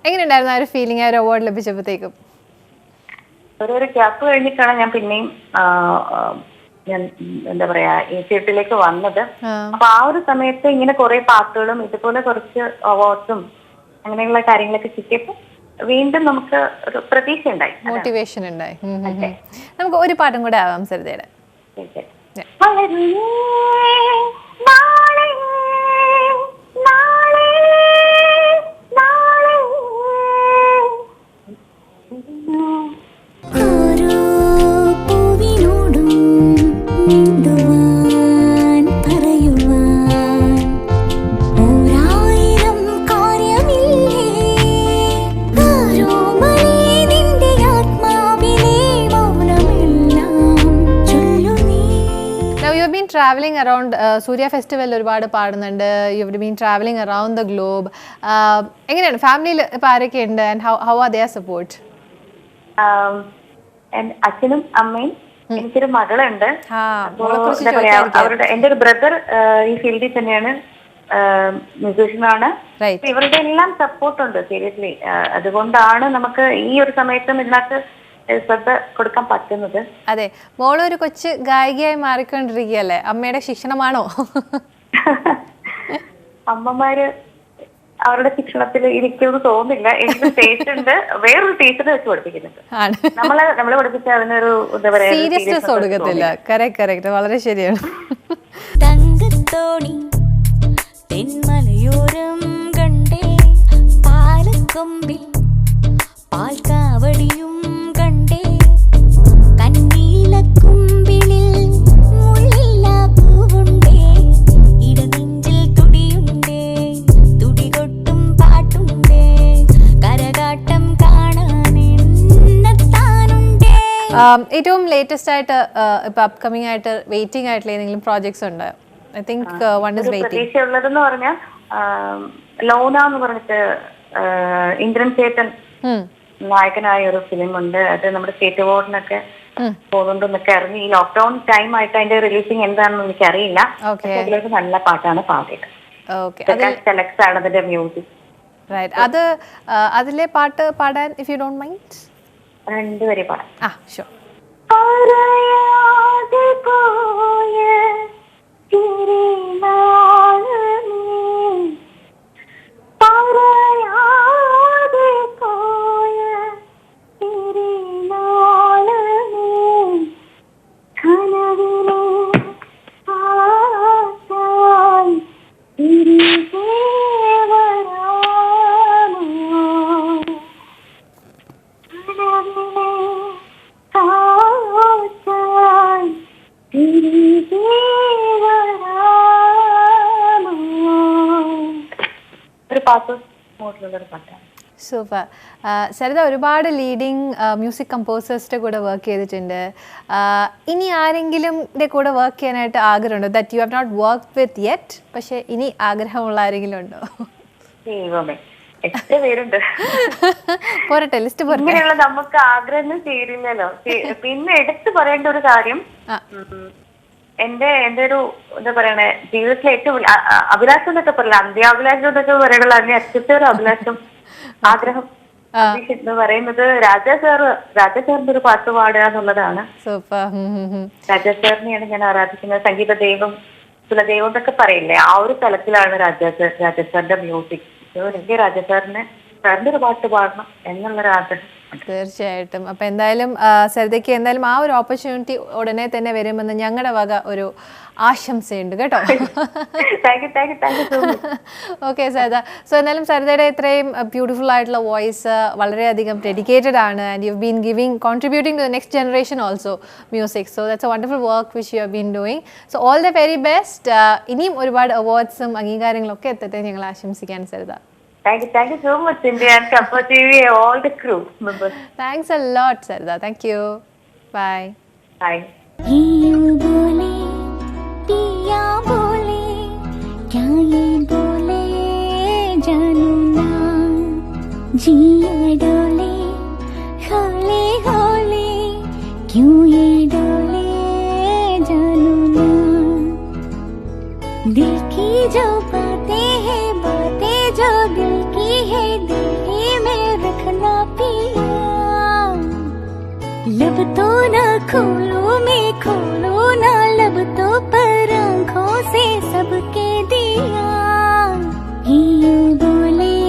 എങ്ങനെയുണ്ടായിരുന്നു ആ ഒരു ഫീലിംഗ്, ആ ഒരു അവാർഡ് ലഭിച്ചപ്പോഴത്തേക്കും? ഒരു ഗ്യാപ്പ് കഴിഞ്ഞിട്ടാണ് ഞാൻ പിന്നെയും ഞാൻ എന്താ പറയാ ഈ ഫീൽഡിലേക്ക് വന്നത്. അപ്പൊ ആ ഒരു സമയത്ത് ഇങ്ങനെ കുറെ പാട്ടുകളും ഇതുപോലെ കുറച്ച് അവാർഡ്സും അങ്ങനെയുള്ള കാര്യങ്ങളൊക്കെ കിട്ടിയപ്പോ വീണ്ടും നമുക്ക് ഒരു പ്രതീക്ഷ ഉണ്ടായി, മോട്ടിവേഷൻ ഉണ്ടായി. നമുക്ക് ഒരു പാട്ടും കൂടെ ആവാം സരിതയുടെ. traveling around Surya Festival ഒരുപാട് പാടുന്നുണ്ട്. You've been traveling around the globe. എങ്ങനെയാണ് ഫാമിലിയിൽ ഇപ്പോൾ ആരൊക്കെ ഉണ്ട് and how are their support? അച്ഛനും അമ്മയും എനിക്കൊരു മകളുണ്ട്. അവരുടെ എന്റെ ഒരു ബ്രദർ ഈ ഫീൽഡിൽ തന്നെയാണ്, മ്യൂസീഷ്യനാണ്. ഇവരുടെ എല്ലാം സപ്പോർട്ട് ഉണ്ട് സീരിയസ്ലി. അതുകൊണ്ടാണ് നമുക്ക് ഈ ഒരു സമയത്തും ഇതിനകത്ത് ശ്രദ്ധ കൊടുക്കാൻ പറ്റുന്നത്. അതെ, മോളൊരു കൊച്ചു ഗായികയായി മാറിക്കൊണ്ടിരിക്കുകയല്ലേ, അമ്മയുടെ ശിക്ഷണമാണോ? അമ്മമാര് അവരുടെ ശിക്ഷണത്തിൽ ഇരിക്കുമെന്ന് തോന്നുന്നില്ല. എനിക്ക് ടേസ്റ്റ് ഉണ്ട്, വേറൊരു ടീച്ചറെ വെച്ച് പഠിപ്പിക്കുന്നുണ്ട്. നമ്മളെ പഠിപ്പിച്ച അതിനൊരു എന്താ പറയാ, സീരിയസ്നെസ് കൊടുക്കത്തില്ല. കറക്റ്റ്, വളരെ ശരിയാണ്. തങ്കത്തോണി തെന്മലയോരം കണ്ടേ, പാലക്കൊമ്പിൽ പാൽക്കാവടിയും കണ്ടേ, കന്നീലക്കുമ്പിളിൽ മുള്ളില്ല പൂവുണ്ടേ, ഇടനെഞ്ചിൽ തുടിയുണ്ടേ, തുടികൊട്ടും പാട്ടുണ്ടേ, കരകാട്ടം കാണാനെത്താനുണ്ടേ. ഏറ്റവും ലേറ്റസ്റ്റ് ആയിട്ട് ഇപ്പൊ അപ്കമിങ് ആയിട്ട് വെയിറ്റിംഗ് ആയിട്ടുള്ള ഏതെങ്കിലും പ്രോജക്ട്സ് ഉണ്ട്? I think one is waiting. പ്രതീക്ഷയുള്ളതെന്ന് പറഞ്ഞാൽ ലോന എന്ന് പറഞ്ഞിട്ട് ഇന്ദ്രൻ ചേട്ടൻ നായകനായ ഒരു ഫിലിം ഉണ്ട്. അത് നമ്മുടെ സ്റ്റേറ്റ് അവാർഡിനൊക്കെ പോകുന്നുണ്ടെന്നൊക്കെ അറിഞ്ഞു. ഈ ലോക്ക്ഡൌൺ ടൈം ആയിട്ട് അതിന്റെ റിലീസിങ് എന്താണെന്ന് എനിക്ക് അറിയില്ല. അതിലൊരു നല്ല പാട്ടാണ് പാടിയത്. സെലക്ട് ആണ് അതിന്റെ മ്യൂസിക്. അത് അതിലെ പാട്ട് പാടാൻ ഇഫ് യു ഡോണ്ട് മൈൻഡ് രണ്ടുപേരെ പാടാം. ഷുവർ. സൂപ്പർ. സരിത ഒരുപാട് ലീഡിങ് മ്യൂസിക് കമ്പോസേഴ്സിന്റെ കൂടെ വർക്ക് ചെയ്തിട്ടുണ്ട്. ഇനി ആരെങ്കിലും കൂടെ വർക്ക് ചെയ്യാനായിട്ട് ആഗ്രഹമുണ്ടോ? That you have not work with yet, പക്ഷെ ഇനി ആഗ്രഹമുള്ള ആരെങ്കിലും ഉണ്ടോ? പേരുണ്ട്. പോരട്ടെ, ലിസ്റ്റ് പോരട്ടെ. നമുക്ക് ആഗ്രഹം തീരില്ലല്ലോ. പിന്നെ എടുത്തു പറയേണ്ട ഒരു കാര്യം, എന്റെ ഒരു എന്താ പറയണേ, ജീവിതത്തിലെ ഏറ്റവും അഭിലാഷം എന്നൊക്കെ പറയില്ല, അന്ത്യാഭിലാഷം എന്നൊക്കെ പറയണല്ലോ, അതിന്റെ അറ്റത്തെ ഒരു അഭിലാഷം, ആഗ്രഹം എന്ന് പറയുന്നത് രാജാ സാറിന്റെ ഒരു പാട്ട് പാടുക എന്നുള്ളതാണ്. രാജാ സാറിനെയാണ് ഞാൻ ആരാധിക്കുന്നത്. സംഗീത ദൈവം, കുലദൈവം എന്നൊക്കെ പറയില്ലേ, ആ ഒരു തലത്തിലാണ് രാജാ സാറിന്റെ മ്യൂസിക്. എനിക്ക് രാജാ സാറിന്റെ ഒരു പാട്ട് പാടണം എന്നുള്ളൊരു ആഗ്രഹം. തീർച്ചയായിട്ടും. അപ്പൊ എന്തായാലും സരിതയ്ക്ക് എന്തായാലും ആ ഒരു ഓപ്പർച്യൂണിറ്റി ഉടനെ തന്നെ വരുമെന്ന് ഞങ്ങളുടെ വക ഒരു ആശംസയുണ്ട് കേട്ടോ. ഓക്കെ സരിത. സോ എന്തായാലും സരിതയുടെ ഇത്രയും ബ്യൂട്ടിഫുൾ ആയിട്ടുള്ള വോയിസ് വളരെയധികം ഡെഡിക്കേറ്റഡ് ആണ്. And you been contributing to the next generation also music. So that's a wonderful work which you have been doing. So all the very best. ഇനിയും ഒരുപാട് അവാർഡ്സും അംഗീകാരങ്ങളും ഒക്കെ എത്തട്ടെ ഞങ്ങൾ ആശംസിക്കാൻ Saritha. Thank you so much, Cynthia and Kappa TV, all the crew members. Thanks a lot, Saritha. Thank you. Bye. Bye. बोले पिया बोले क्या ये बोले जानू ना, जिया डोले होले होले क्यों ये डोले जानू ना, दिल की जो बातें हैं जो दिल की है दिल ही में रखना पिया, लब तो न खोलो मैं खोलो ना लब तो पर आँखों से सबके दिया, यूं बोले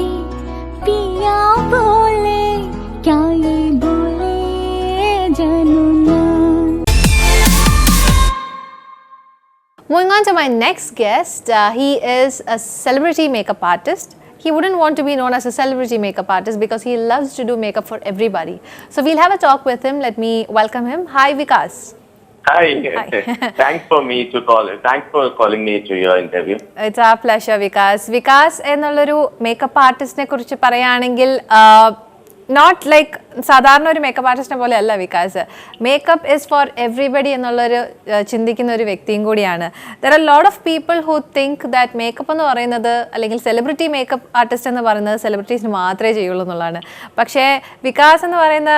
पिया बोले क्या ये बोले जानू ना. Moving on to my next guest, he is a celebrity makeup artist. He wouldn't want to be known as a celebrity makeup artist because he loves to do makeup for everybody. So we'll have a talk with him. Let me welcome him. Hi, Vikas. Hi. Thanks for calling me to your interview. It's our pleasure, Vikas. Vikas എന്നുള്ളൊരു മേക്കപ്പ് ആർട്ടിസ്റ്റിനെ കുറിച്ച് പറയുകയാണെങ്കിൽ നോട്ട് ലൈക്ക് സാധാരണ ഒരു മേക്കപ്പ് ആർട്ടിസ്റ്റിനെ പോലെ അല്ല Vikas. Makeup is for everybody എന്നുള്ളൊരു ചിന്തിക്കുന്ന ഒരു വ്യക്തിയും കൂടിയാണ്. There are lot of people who think that makeup എന്ന് പറയുന്നത് അല്ലെങ്കിൽ സെലിബ്രിറ്റി മേക്കപ്പ് ആർട്ടിസ്റ്റ് എന്ന് പറയുന്നത് സെലിബ്രിറ്റീസിന് മാത്രമേ ചെയ്യുള്ളൂ എന്നുള്ളതാണ്. പക്ഷേ വികാസ് എന്ന് പറയുന്ന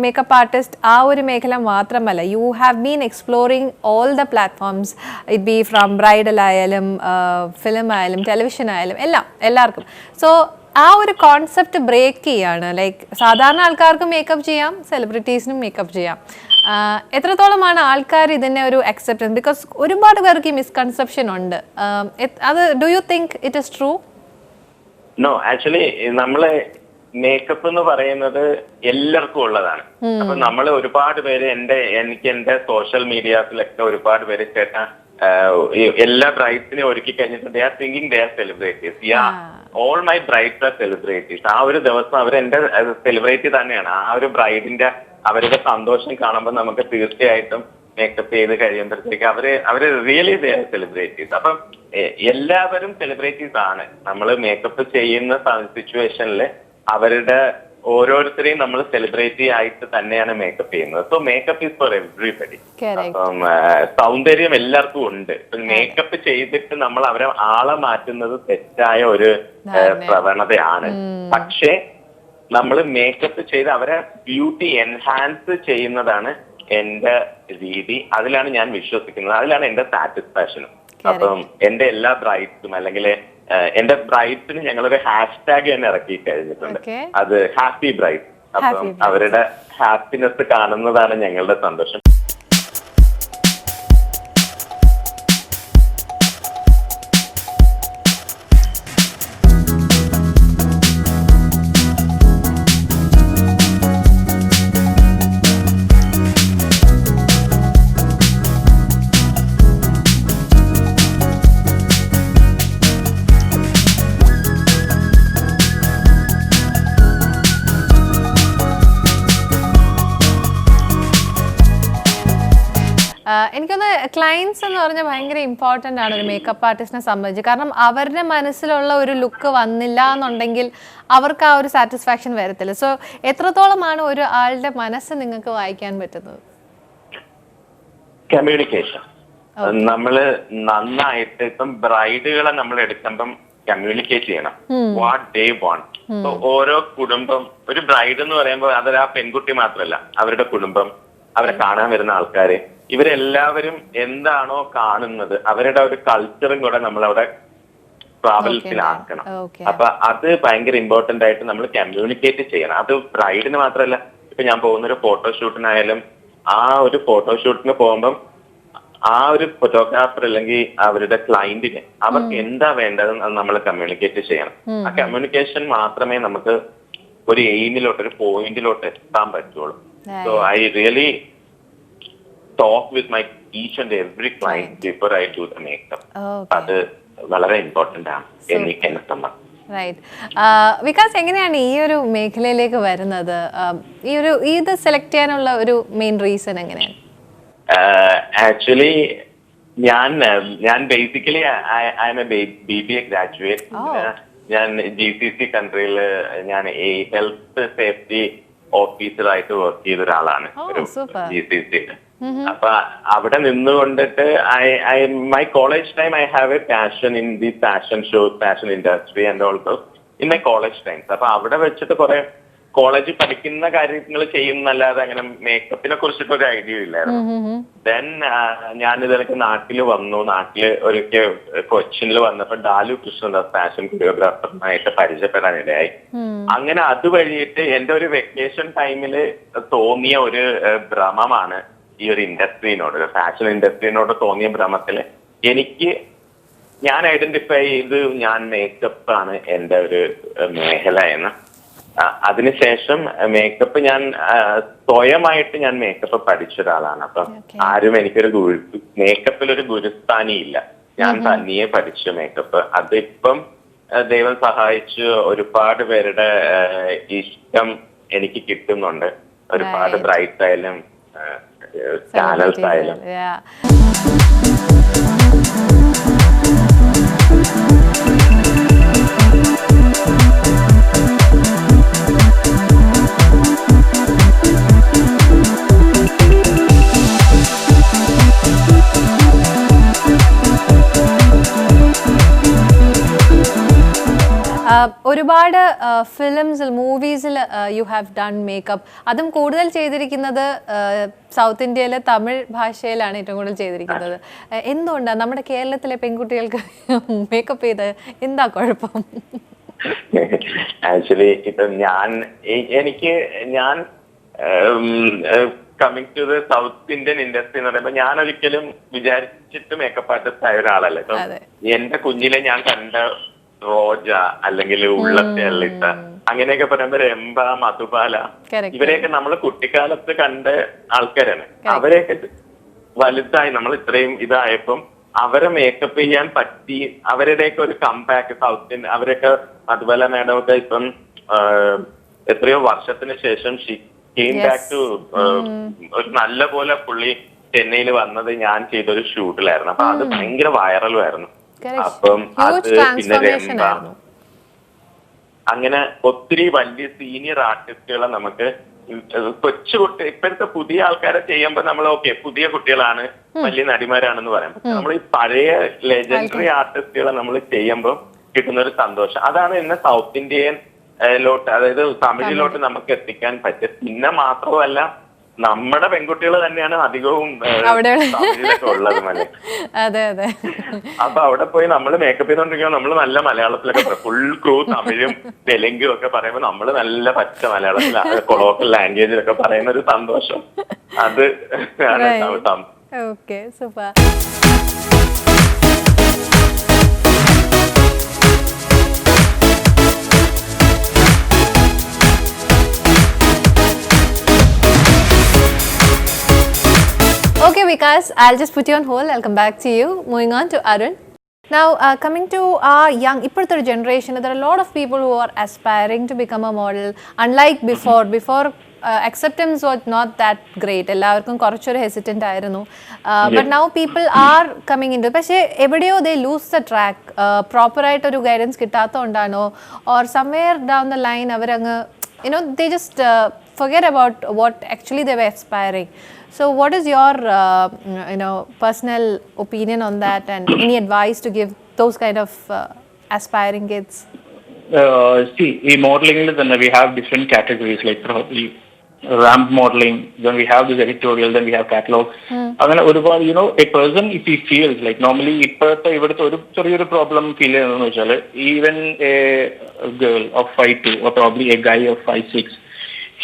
മേക്കപ്പ് ആർട്ടിസ്റ്റ് ആ ഒരു മേഖല മാത്രമല്ല. You have been exploring all the platforms, it be from bridal ആയാലും ഫിലിം ആയാലും ടെലിവിഷൻ ആയാലും എല്ലാവർക്കും. സോ ആ ഒരു കോൺസെപ്റ്റ് ബ്രേക്ക് ചെയ്യാണ്. ലൈക്ക് സാധാരണ ആൾക്കാർക്ക് മേക്കപ്പ് ചെയ്യാം, സെലിബ്രിറ്റീസിനും മേക്കപ്പ് ചെയ്യാം. എത്രത്തോളമാണ് ആൾക്കാർ ഇതിനെ ഒരു അക്സെപ്റ്റൻസ്? ബിക്കോസ് ഒരുപാട് പേർക്ക് ഈ മിസ്കൺസെപ്ഷൻ ഉണ്ട്. അത് do you think it is true? No, actually നമ്മള് മേക്കപ്പ് എന്ന് പറയുന്നത് എല്ലാവർക്കും ഉള്ളതാണ്. അപ്പൊ നമ്മൾ ഒരുപാട് പേര് എനിക്ക് എന്റെ സോഷ്യൽ മീഡിയാസിലൊക്കെ ഒരുപാട് പേര് ചേട്ടാ എല്ലാ ബ്രൈഡ്സിനെ ഒരുക്കി കഴിഞ്ഞിട്ട് they are thinking they are celebrities. All my brides are celebrities. ആ ഒരു ദിവസം അവർ എന്റെ സെലിബ്രിറ്റി തന്നെയാണ്. ആ ഒരു ബ്രൈഡിന്റെ അവരുടെ സന്തോഷം കാണുമ്പോൾ നമുക്ക് തീർച്ചയായിട്ടും മേക്കപ്പ് ചെയ്ത് കഴിയുമ്പോഴത്തേക്ക് അവര് റിയലി ദേ ആർ സെലിബ്രിറ്റീസ്. അപ്പം എല്ലാവരും സെലിബ്രിറ്റീസ് ആണ്. നമ്മൾ മേക്കപ്പ് ചെയ്യുന്ന സിറ്റുവേഷനിൽ അവരുടെ ഓരോരുത്തരെയും നമ്മൾ സെലിബ്രിറ്റി ആയിട്ട് തന്നെയാണ് മേക്കപ്പ് ചെയ്യുന്നത്. So makeup is for everybody. അപ്പം സൗന്ദര്യം എല്ലാവർക്കും ഉണ്ട്. മേക്കപ്പ് ചെയ്തിട്ട് നമ്മൾ അവരെ ആളെ മാറ്റുന്നത് തെറ്റായ ഒരു പ്രവണതയാണ്. പക്ഷേ നമ്മൾ മേക്കപ്പ് ചെയ്ത് അവരെ ബ്യൂട്ടി എൻഹാൻസ് ചെയ്യുന്നതാണ് എന്റെ രീതി. അതിലാണ് ഞാൻ വിശ്വസിക്കുന്നത്. അതിലാണ് എന്റെ സാറ്റിസ്ഫാക്ഷനും. അപ്പം എന്റെ എല്ലാ ബ്രൈഡ്സും അല്ലെങ്കിൽ എന്റെ ബ്രൈഡ്സിന് ഞങ്ങളൊരു ഹാഷ്ടാഗ് തന്നെ ഇറക്കി കഴിഞ്ഞിട്ടുണ്ട്. അത് ഹാപ്പി ബ്രൈഡ്. അപ്പം അവരുടെ ഹാപ്പിനെസ് കാണുന്നതാണ് ഞങ്ങളുടെ സന്തോഷം. എനിക്കൊന്ന് ക്ലയൻസ് എന്ന് പറഞ്ഞാൽ ഭയങ്കര ഇമ്പോർട്ടൻ്റ് ആണ് ഒരു മേക്കപ്പ് ആർട്ടിസ്റ്റിനെ സംബന്ധിച്ച്. കാരണം അവരുടെ മനസ്സിലുള്ള ഒരു ലുക്ക് വന്നില്ല എന്നുണ്ടെങ്കിൽ അവർക്ക് ആ ഒരു സാറ്റിസ്ഫാക്ഷൻ വരത്തില്ല. സോ എത്രത്തോളമാണ് ഒരു ആളുടെ മനസ്സ് നിങ്ങൾക്ക് വായിക്കാൻ പറ്റുന്നത്? കമ്മ്യൂണിക്കേഷൻ. നമ്മള് നന്നായിട്ട് ഇപ്പം ബ്രൈഡുകളെ നമ്മൾ എടുക്കുമ്പം കമ്മ്യൂണിക്കേറ്റ് ചെയ്യണം വാട്ട് ദേ വാണ്ട്. ഇപ്പൊ ഓരോ കുടുംബം, ഒരു ബ്രൈഡ് എന്ന് പറയുമ്പോൾ അതൊരു ആ പെൺകുട്ടി മാത്രമല്ല, അവരുടെ കുടുംബം, അവരെ കാണാൻ വരുന്ന ആൾക്കാര്, ഇവരെല്ലാവരും എന്താണോ കാണുന്നത് അവരുടെ ഒരു കൾച്ചറും കൂടെ നമ്മളവിടെ ട്രാവൽസിലാക്കണം. അപ്പൊ അത് ഭയങ്കര ഇമ്പോർട്ടന്റ് ആയിട്ട് നമ്മൾ കമ്മ്യൂണിക്കേറ്റ് ചെയ്യണം. അത് ബ്രൈഡിന് മാത്രമല്ല, ഇപ്പൊ ഞാൻ പോകുന്നൊരു ഫോട്ടോഷൂട്ടിനായാലും ആ ഒരു ഫോട്ടോഷൂട്ടിന് പോകുമ്പം ആ ഒരു ഫോട്ടോഗ്രാഫർ അല്ലെങ്കിൽ അവരുടെ ക്ലയന്റിന് അവർക്ക് എന്താ വേണ്ടത് നമ്മൾ കമ്മ്യൂണിക്കേറ്റ് ചെയ്യണം. ആ കമ്മ്യൂണിക്കേഷൻ മാത്രമേ നമുക്ക് ഒരു എയിമിലോട്ട്, ഒരു പോയിന്റിലോട്ട് എത്താൻ പറ്റുള്ളൂ. So I really talk with my each and every client before I do the makeup. അത് വളരെ ഇമ്പോർട്ടന്റ് ആണ് എന്നെ സംബന്ധിച്ച്. റൈറ്റ്. വികാസ്, എങ്ങനെയാണ് ഈ ഒരു മേഖലയിലേക്ക് വരുന്നത്? ഇത് സെലക്ട് ചെയ്യാനുള്ള ഒരു മെയിൻ റീസൺ എങ്ങനെയാണ്? ആക്ച്വലി ഞാൻ basically I M A BBA graduate. ഞാൻ GCC കൺട്രിയിൽ ഞാൻ ഹെൽത്ത് സേഫ്റ്റി ഓഫീസറായിട്ട് വർക്ക് ചെയ്ത ഒരാളാണ് GCC. അപ്പൊ അവിടെ നിന്നുകൊണ്ടിട്ട് my college time I have a passion in the fashion shows, fashion industry and also in my college times. അപ്പൊ അവിടെ വെച്ചിട്ട് കുറെ കോളേജിൽ പഠിക്കുന്ന കാര്യങ്ങൾ ചെയ്യുന്നല്ലാതെ അങ്ങനെ മേക്കപ്പിനെ കുറിച്ചിട്ട് ഒരു ഐഡിയ ഇല്ലായിരുന്നു. ദെൻ ഞാനിതിലൊക്കെ നാട്ടിൽ വന്നു. നാട്ടില് ഒരിക്കൽ കൊച്ചിനിൽ വന്നപ്പോ ഡാലു കൃഷ്ണദാസ് ഫാഷൻ കൊറിയോഗ്രാഫറിനായിട്ട് പരിചയപ്പെടാനിടയായി. അങ്ങനെ അത് വഴിയിട്ട് എന്റെ ഒരു വെക്കേഷൻ ടൈമില് തോന്നിയ ഒരു ഭ്രമമാണ് ഈ ഒരു ഇൻഡസ്ട്രീനോട്, ഫാഷൻ ഇൻഡസ്ട്രീനോട് തോന്നിയ ഭ്രമത്തില് ഞാൻ ഐഡന്റിഫൈ ചെയ്ത് ഞാൻ മേക്കപ്പ് ആണ് എന്റെ ഒരു മേഖല എന്ന്. അതിനുശേഷം മേക്കപ്പ് ഞാൻ സ്വയമായിട്ട് ഞാൻ മേക്കപ്പ് പഠിച്ച ഒരാളാണ്. അപ്പൊ ആരും എനിക്കൊരു മേക്കപ്പിലൊരു ഗുരുസ്ഥാനി ഇല്ല. ഞാൻ തനിയെ പഠിച്ച മേക്കപ്പ്. അതിപ്പം ദൈവം സഹായിച്ച് ഒരുപാട് പേരുടെ ഇഷ്ടം എനിക്ക് കിട്ടുന്നുണ്ട്. ഒരുപാട് ബ്രൈറ്റ്സ് ആയാലും ചാനൽസ് ആയാലും. ഒരുപാട് ഫിലിംസിൽ മൂവീസിൽ യു ഹാവ് ഡൺ മേക്കപ്പ്. അതും കൂടുതൽ ചെയ്തിരിക്കുന്നത് സൗത്ത് ഇന്ത്യയിലെ തമിഴ് ഭാഷയിലാണ് ഏറ്റവും കൂടുതൽ ചെയ്തിരിക്കുന്നത്. എന്തുകൊണ്ടാണ് നമ്മുടെ കേരളത്തിലെ പെൺകുട്ടികൾക്ക് മേക്കപ്പ് ചെയ്ത് എന്താ കുഴപ്പം? ആക്ച്വലി ഇപ്പം ഞാൻ coming to the South Indian industry എന്ന് പറയുമ്പോൾ ഞാൻ ഒരിക്കലും വിചാരിച്ചിട്ട് മേക്കപ്പ് ആർട്ടിസ്റ്റ് ആയ ഒരാളല്ല. ഇപ്പം എന്റെ കുഞ്ഞിലെ ഞാൻ കണ്ട റോജ അല്ലെങ്കിൽ ഉള്ളത്തെ അള്ളിത്ത അങ്ങനെയൊക്കെ പറയുമ്പോ രംഭ, മധുബാല ഇവരെയൊക്കെ നമ്മൾ കുട്ടിക്കാലത്ത് കണ്ട ആൾക്കാരാണ്. അവരെയൊക്കെ വലുതായി നമ്മൾ ഇത്രയും ഇതായപ്പം അവരെ മേക്കപ്പ് ചെയ്യാൻ പറ്റി. അവരുടെയൊക്കെ ഒരു കംബാക്ക് സൗത്ത് ഇന്ത്യ അവരൊക്കെ മധുബാല മാഡം ഒക്കെ ഇപ്പം എത്രയോ വർഷത്തിന് ശേഷം കെയിം ബാക്ക് ടു ഒരു നല്ല പോലെ പുള്ളി ചെന്നൈയിൽ വന്നത് ഞാൻ ചെയ്തൊരു ഷൂട്ടിലായിരുന്നു. അപ്പൊ അത് ഭയങ്കര വൈറലും ആയിരുന്നു. അപ്പം അത് പിന്നെ രംഭ അങ്ങനെ ഒത്തിരി വലിയ സീനിയർ ആർട്ടിസ്റ്റുകളെ നമുക്ക് കൊച്ചുകുട്ടി ഇപ്പോഴത്തെ പുതിയ ആൾക്കാരെ ചെയ്യുമ്പോൾ നമ്മൾ ഓക്കെ പുതിയ കുട്ടികളാണ് വലിയ നടിമാരാണെന്ന് പറയാം. പക്ഷെ നമ്മൾ ഈ പഴയ ലെജൻഡറി ആർട്ടിസ്റ്റുകളെ നമ്മൾ ചെയ്യുമ്പോൾ കിട്ടുന്ന ഒരു സന്തോഷം അതാണ് എന്നെ സൗത്ത് ഇന്ത്യൻ ലോട്ട് അതായത് തമിഴിലോട്ട് നമുക്ക് എത്തിക്കാൻ പറ്റും. പിന്നെ മാത്രമല്ല നമ്മുടെ പെൺകുട്ടികൾ തന്നെയാണ് അധികവും തമിഴിലൊക്കെ ഉള്ളത് മല. അപ്പൊ അവിടെ പോയി നമ്മൾ മേക്കപ്പ് ചെയ്തോണ്ടിരിക്കുമ്പോൾ നമ്മൾ നല്ല മലയാളത്തിലൊക്കെ ഫുൾ ക്രൂ തമിഴും തെലുങ്കും ഒക്കെ പറയുമ്പോൾ നമ്മൾ നല്ല പച്ച മലയാളത്തിൽ കൊളോക്കൽ ലാംഗ്വേജിലൊക്കെ പറയുന്ന ഒരു സന്തോഷം അത് ആണ്. Okay, super. Okay, Vikas, I'll just put you on hold. I'll come back to you. Moving on to Arun. Now, coming to our young, ippurtha generation, there are a lot of people who are aspiring to become a model. Unlike before acceptance was not that great. എല്ലാവർക്കും കുറച്ചൊരു hesitant ആയിരുന്നു. But now people are coming into. പക്ഷേ എവിടെയോ they lose the track. Proper ആയിട്ടൊരു guidance കിട്ടാത്തതുകൊണ്ടാണോ or somewhere down the line അവരങ്ങ് they just forget about what actually they were aspiring. So what is your personal opinion on that, and any advice to give those kind of aspiring kids? See, in modeling we have different categories, like probably ramp modeling, then we have this editorial, then we have catalog. അങ്ങനെ ഒരുപാട് a person if he feels like normally ഇപ്പോഴത്തെ ഇവിടുത്തെ ഒരു ചെറിയൊരു പ്രോബ്ലം ഫീൽ ചെയ്യുന്നതെന്ന് വെച്ചാൽ even A girl of 5'2" or probably a guy of 5'6",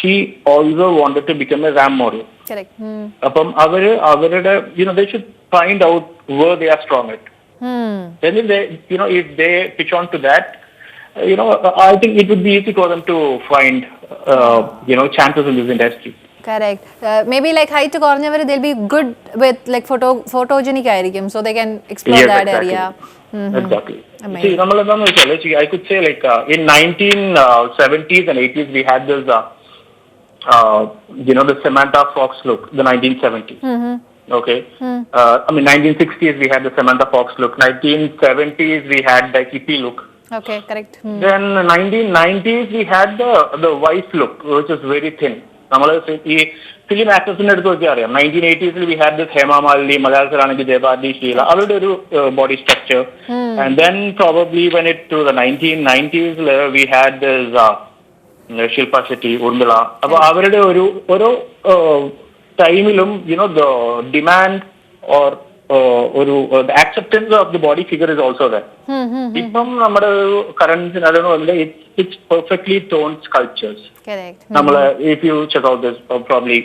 he also wanted to become a ramp model. Correct. അപ്പം അവരുടെ they should find out where they are strong at. Then if they pitch on to that, I think it would be easy for them to find chances in this industry. Correct. Maybe like height kornavaru they'll be good with like photogenic ആയിരിക്കും, so they can explore that area. Exactly. See, I could say like in 1970s and 80s we had this the Samantha Fox look, the 1970s. Okay. I mean 1960s we had the Samantha Fox look, 1970s we had the hippie look. Okay, correct. Then 1990s we had the wife look, which is very thin. ഈ ഫിലിം ആക്ടേഴ്സിന്റെ അടുത്ത് നോക്കി അറിയാം. 1980s we had this Hema Malini, മലയാളത്തിലാണെങ്കിൽ Jayabharathi, Sheela, അവരുടെ ഒരു body structure. And then probably when it to the 1990s we had this ശില്പ ഷെട്ടി, ഉർമിള. അപ്പൊ അവരുടെ ഓരോ ടൈമിലും the demand or ഒരു acceptance of the body figure is also there. ഇപ്പം നമ്മുടെ current it's perfectly toned sculptures. Correct. നമ്മള് if you check out this probably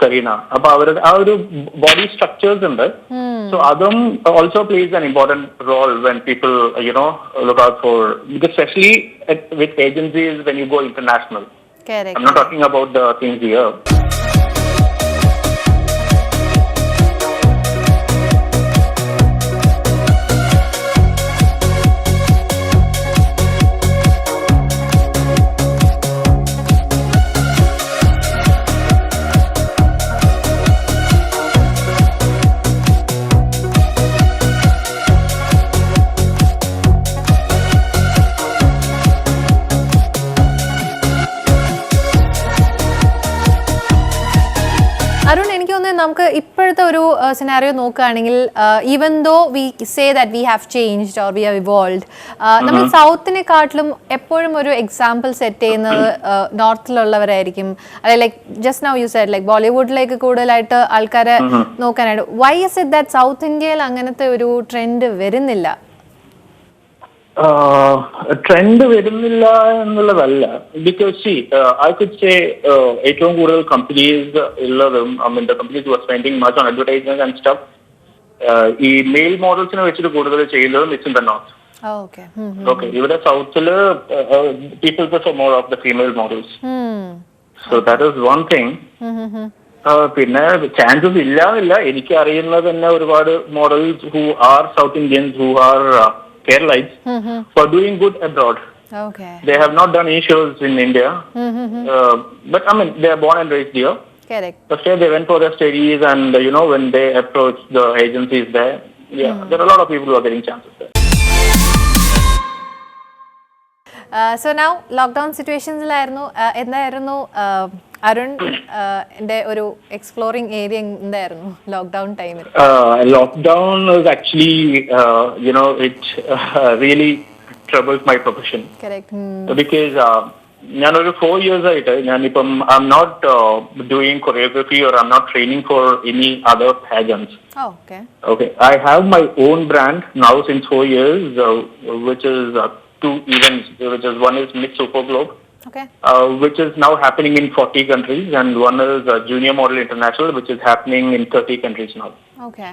Kareena, അപ്പൊ അവരുടെ ആ ഒരു ബോഡി സ്ട്രക്ചേഴ്സ് ഉണ്ട്. So അതും also plays an important role when people look out for, because especially with agencies when you go international. Correct. I'm not talking about the things here. തോന്നുന്നത് നമുക്ക് ഇപ്പോഴത്തെ ഒരു സിനാരിയോ നോക്കുകയാണെങ്കിൽ even though we say that we have changed or we have evolve, നമ്മൾ സൗത്തിനെക്കാട്ടിലും എപ്പോഴും ഒരു എക്സാമ്പിൾ സെറ്റ് ചെയ്യുന്നത് നോർത്തിലുള്ളവരായിരിക്കും. അതായത് like just now you said like ബോളിവുഡിലേക്ക് കൂടുതലായിട്ട് ആൾക്കാരെ നോക്കാനായിട്ട്. Why is it that south ഇന്ത്യയിൽ അങ്ങനത്തെ ഒരു ട്രെൻഡ് വരുന്നില്ല? ട്രെൻഡ് വരുന്നില്ല എന്നുള്ളതല്ല. Because see I could say ഏറ്റവും കൂടുതൽ കമ്പനീസ് ഉള്ളതും the companies was spending much on advertisement and stuff ഈ മെയിൽ മോഡൽസിനെ വെച്ചിട്ട് കൂടുതൽ ചെയ്യുന്നതും it's in the north. Okay, ഇവിടെ സൗത്തില് people prefer more of the female models. So that is one thing. പിന്നെ ചാൻസസ് ഇല്ലാന്നില്ല, എനിക്ക് അറിയുന്നത് തന്നെ ഒരുപാട് models who are south Indians who are Keralites for doing good abroad. Okay. They have not done any shows in India, but they are born and raised here. Correct. But they went for their studies, and when they approach the agencies there, there are a lot of people who are getting chances there. So now lockdown situationsiലായിരുന്നു, എന്തായിരുന്നു അരുൺ ഒരു എക്സ്പ്ലോറിംഗ് ഏരിയ എന്തായിരുന്നു ലോക്ക്ഡൌൺ ടൈമിൽ? Lockdown was actually it really troubled my profession. Correct. Because ഞാനൊരു 4 years ആയിട്ട് ഞാനിപ്പം I'm not doing choreography or I'm not training for any other pageants. Oh, okay. I have my own brand now since 4 years, which is 2 events, which is one is Miss Super Globe. Okay. Which is now happening in 40 countries, and one is Junior Model International, which is happening in 30 countries now. Okay.